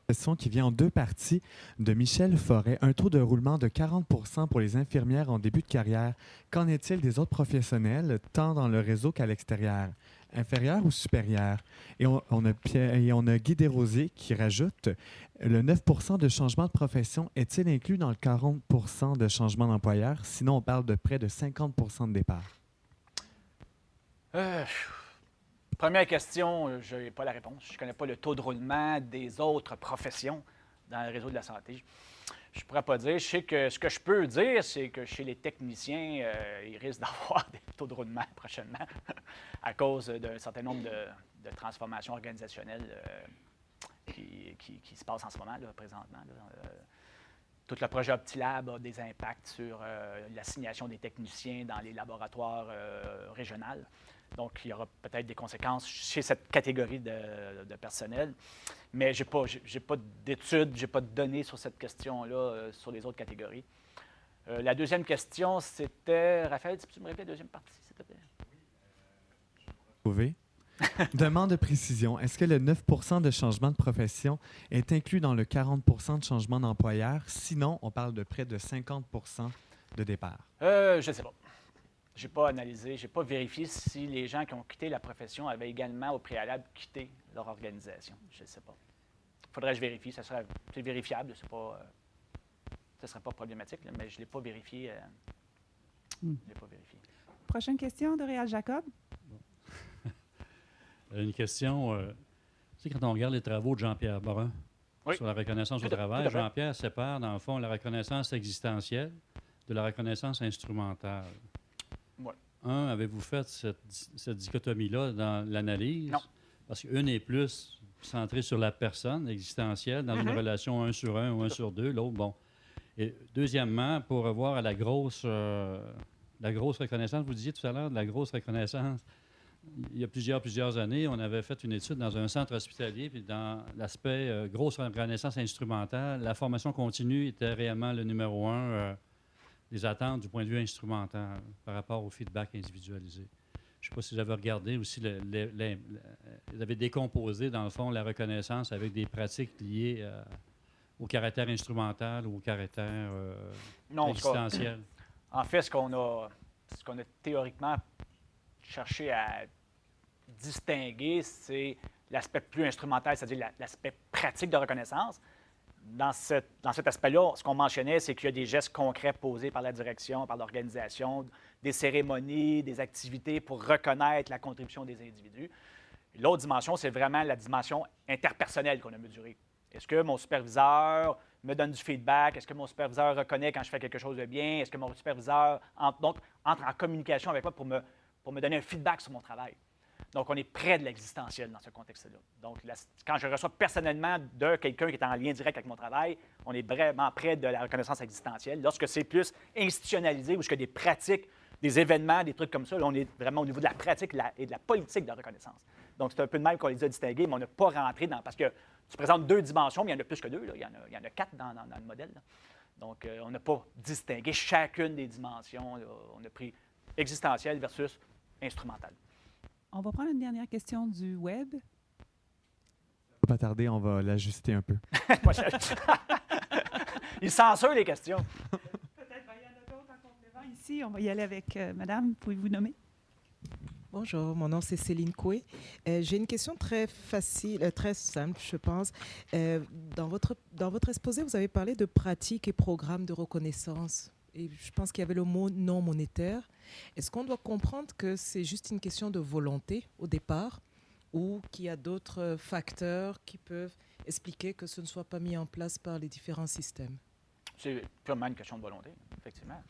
Question qui vient en deux parties de Michel Forêt. Un taux de roulement de 40 pour les infirmières en début de carrière. Qu'en est-il des autres professionnels, tant dans le réseau qu'à l'extérieur? Inférieur ou supérieur? Et on a Guy Desrosiers qui rajoute le 9 de changement de profession est-il inclus dans le 40 de changement d'employeur? Sinon, on parle de près de 50 de départ. Première question, je n'ai pas la réponse. Je ne connais pas le taux de roulement des autres professions dans le réseau de la santé. Je ne pourrais pas dire. Je sais que ce que je peux dire, c'est que chez les techniciens, ils risquent d'avoir des taux de roulement prochainement à cause d'un certain nombre de transformations organisationnelles qui se passent en ce moment, là, présentement. Tout le projet OptiLab a des impacts sur l'assignation des techniciens dans les laboratoires régionaux. Donc, il y aura peut-être des conséquences chez cette catégorie de personnel. Mais je n'ai pas d'études, je n'ai pas de données sur cette question-là, sur les autres catégories. La deuxième question, c'était... Raphaël, tu peux me répéter la deuxième partie, s'il te plaît? Oui. Demande de précision. Est-ce que le 9 de changement de profession est inclus dans le 40 de changement d'employeur? Sinon, on parle de près de 50 de départ. Je ne sais pas. Je n'ai pas analysé, je n'ai pas vérifié si les gens qui ont quitté la profession avaient également au préalable quitté leur organisation. Je ne sais pas. Il faudrait que je vérifie. C'est vérifiable. Ce ne serait pas problématique, là, mais je ne l'ai pas vérifié. Prochaine question de Réal Jacob. Une question. Tu sais, quand on regarde les travaux de Jean-Pierre Brun sur la reconnaissance au travail, Jean-Pierre sépare, dans le fond, la reconnaissance existentielle de la reconnaissance instrumentale. Oui. Avez-vous fait cette dichotomie-là dans l'analyse? Non. Parce qu'une est plus centrée sur la personne existentielle, dans une relation 1 sur 1 ou 1 sur 2, l'autre, bon. Et deuxièmement, pour revoir à la grosse reconnaissance, vous disiez tout à l'heure de la grosse reconnaissance. Il y a plusieurs années, on avait fait une étude dans un centre hospitalier, puis dans l'aspect grosse reconnaissance instrumentale, la formation continue était réellement le numéro 1 des attentes du point de vue instrumental par rapport au feedback individualisé. Je ne sais pas si vous avez regardé aussi, vous avez décomposé, dans le fond, la reconnaissance avec des pratiques liées au caractère instrumental ou au caractère Non, existentiel? En fait, ce qu'on a théoriquement cherché à distinguer, c'est l'aspect plus instrumental, c'est-à-dire l'aspect pratique de reconnaissance. Dans cet aspect-là, ce qu'on mentionnait, c'est qu'il y a des gestes concrets posés par la direction, par l'organisation, des cérémonies, des activités pour reconnaître la contribution des individus. L'autre dimension, c'est vraiment la dimension interpersonnelle qu'on a mesurée. Est-ce que mon superviseur me donne du feedback? Est-ce que mon superviseur reconnaît quand je fais quelque chose de bien? Est-ce que mon superviseur entre en communication avec moi pour me donner un feedback sur mon travail? Donc, on est près de l'existentiel dans ce contexte-là. Donc, quand je reçois personnellement de quelqu'un qui est en lien direct avec mon travail, on est vraiment près de la reconnaissance existentielle. Lorsque c'est plus institutionnalisé, ou que des pratiques, des événements, des trucs comme ça, là, on est vraiment au niveau de la pratique et de la politique de reconnaissance. Donc, c'est un peu de même qu'on les a distingués, mais on n'a pas rentré dans... Parce que tu présentes 2 dimensions, mais il y en a plus que 2. Là. Il y en a 4 dans le modèle. Là. Donc, on n'a pas distingué chacune des dimensions. Là. On a pris existentiel versus instrumental. On va prendre une dernière question du web. Pas tarder, on va l'ajuster un peu. Il censure les questions. Peut-être qu'il y en a d'autres en complément ici. On va y aller avec Madame. Pouvez-vous nommer? Bonjour, mon nom c'est Céline Coué. J'ai une question très facile, très simple, je pense. Dans votre exposé, vous avez parlé de pratiques et programmes de reconnaissance. Et je pense qu'il y avait le mot non monétaire. Est-ce qu'on doit comprendre que c'est juste une question de volonté au départ ou qu'il y a d'autres facteurs qui peuvent expliquer que ce ne soit pas mis en place par les différents systèmes? C'est purement une question de volonté, effectivement.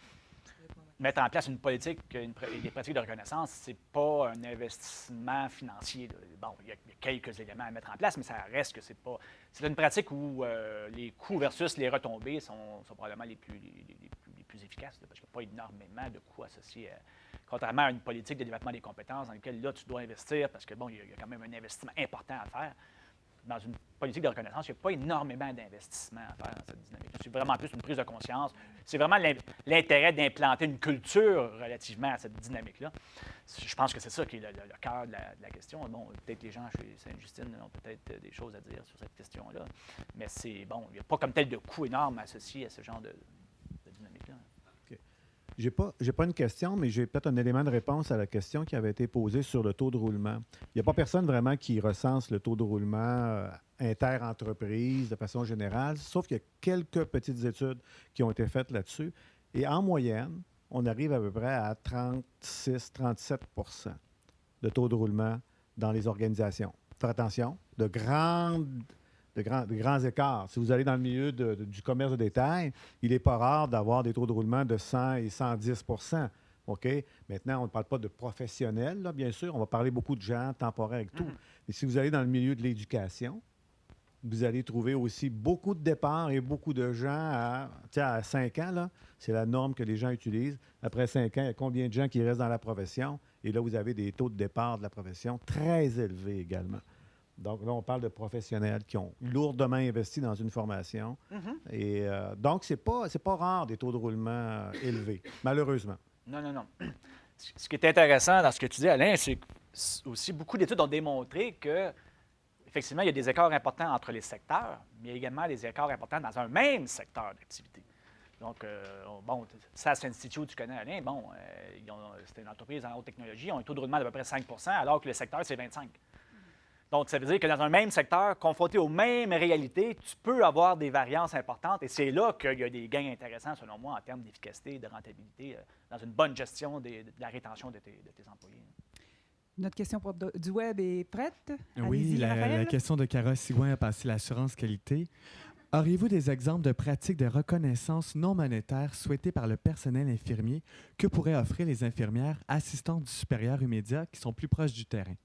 Mettre en place une politique, des pratiques de reconnaissance, c'est pas un investissement financier. Bon, il y a quelques éléments à mettre en place, mais ça reste que c'est pas... C'est une pratique où les coûts versus les retombées sont probablement les plus efficaces, parce qu'il n'y a pas énormément de coûts associés, contrairement à une politique de développement des compétences dans laquelle, là, tu dois investir, parce que, bon, il y a quand même un investissement important à faire. Dans une politique de reconnaissance, il n'y a pas énormément d'investissement à faire dans cette dynamique. C'est vraiment plus une prise de conscience. C'est vraiment l'intérêt d'implanter une culture relativement à cette dynamique-là. Je pense que c'est ça qui est le cœur de la question. Bon, peut-être les gens chez Sainte-Justine ont peut-être des choses à dire sur cette question-là, mais c'est bon, il n'y a pas comme tel de coût énorme associé à ce genre de dynamique-là. Je n'ai pas une question, mais j'ai peut-être un élément de réponse à la question qui avait été posée sur le taux de roulement. Il n'y a pas personne vraiment qui recense le taux de roulement inter-entreprise de façon générale, sauf qu'il y a quelques petites études qui ont été faites là-dessus. Et en moyenne, on arrive à peu près à 36-37 % de taux de roulement dans les organisations. Faites attention, de grands écarts. Si vous allez dans le milieu du commerce de détail, il n'est pas rare d'avoir des taux de roulement de 100 et 110 %. OK? Maintenant, on ne parle pas de professionnels, là, bien sûr. On va parler beaucoup de gens temporaires et tout. Mais si vous allez dans le milieu de l'éducation, vous allez trouver aussi beaucoup de départs et beaucoup de gens à 5 ans, là, c'est la norme que les gens utilisent. Après 5 ans, il y a combien de gens qui restent dans la profession? Et là, vous avez des taux de départ de la profession très élevés également. Donc là, on parle de professionnels qui ont lourdement investi dans une formation. Et donc, c'est pas rare des taux de roulement élevés, malheureusement. Non. Ce qui est intéressant dans ce que tu dis, Alain, c'est aussi beaucoup d'études ont démontré que, effectivement, il y a des écarts importants entre les secteurs, mais il y a également des écarts importants dans un même secteur d'activité. Donc, bon, SAS Institute, tu connais, Alain, bon, c'est une entreprise en haute technologie, ils ont un taux de roulement d'à peu près 5 % alors que le secteur, c'est 25 %. Donc, ça veut dire que dans un même secteur, confronté aux mêmes réalités, tu peux avoir des variances importantes et c'est là qu'il y a des gains intéressants, selon moi, en termes d'efficacité, de rentabilité, dans une bonne gestion de la rétention de tes employés. Notre question du web est prête? Oui, la question de Cara Sigouin a passé l'assurance qualité. Auriez-vous des exemples de pratiques de reconnaissance non monétaire souhaitées par le personnel infirmier que pourraient offrir les infirmières assistantes du supérieur immédiat qui sont plus proches du terrain?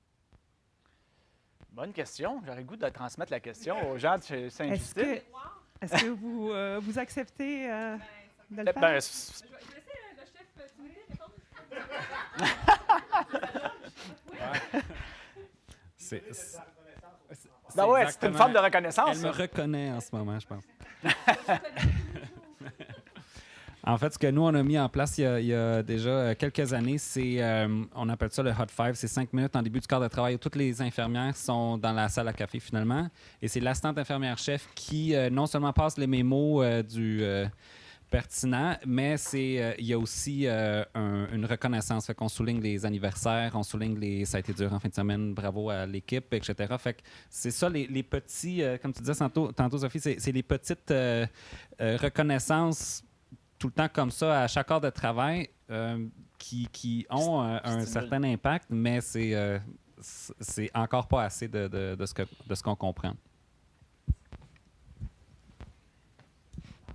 Bonne question. J'aurais le goût de transmettre la question aux gens de chez Sainte-Justine. Est-ce que vous acceptez de le faire? Je vais laisser le chef Timothy répondre. C'est une forme de reconnaissance. Elle me reconnaît en ce moment, je pense. En fait, ce que nous, on a mis en place il y a déjà quelques années, c'est, on appelle ça le Hot Five. C'est 5 minutes en début du quart de travail où toutes les infirmières sont dans la salle à café, finalement. Et c'est l'assistante infirmière-chef qui, non seulement passe les mémos du pertinent, mais il y a aussi une reconnaissance. Fait qu'on souligne les anniversaires, on souligne ça a été dur en fin de semaine, bravo à l'équipe, etc. Fait que c'est ça, les petits, comme tu disais tantôt Sophie, c'est les petites reconnaissances tout le temps comme ça, à chaque heure de travail, qui ont un certain impact, mais c'est encore pas assez de ce qu'on comprend.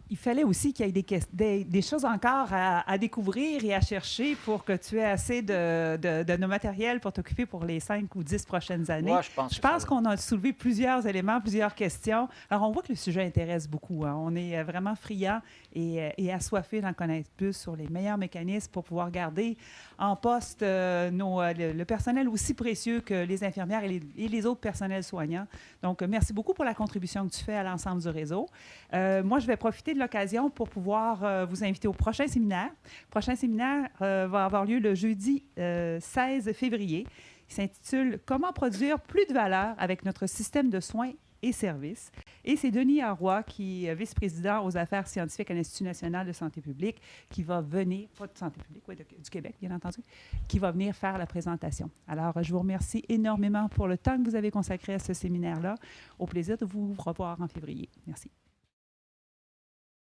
Il fallait aussi qu'il y ait des choses encore à découvrir et à chercher pour que tu aies assez de matériel pour t'occuper pour les 5 ou 10 prochaines années. Ouais, je pense qu'on a soulevé plusieurs éléments, plusieurs questions. Alors, on voit que le sujet intéresse beaucoup. Hein. On est vraiment friand et assoiffé d'en connaître plus sur les meilleurs mécanismes pour pouvoir garder en poste le personnel aussi précieux que les infirmières et les autres personnels soignants. Donc, merci beaucoup pour la contribution que tu fais à l'ensemble du réseau. Moi, je vais profiter de l'occasion pour pouvoir vous inviter au prochain séminaire. Le prochain séminaire va avoir lieu le jeudi 16 février. Il s'intitule « Comment produire plus de valeur avec notre système de soins et services ». Et c'est Denis Arroy, qui est vice-président aux affaires scientifiques à l'Institut national de santé publique, qui va venir, pas de santé publique, oui, du Québec, bien entendu, qui va venir faire la présentation. Alors, je vous remercie énormément pour le temps que vous avez consacré à ce séminaire-là. Au plaisir de vous revoir en février. Merci.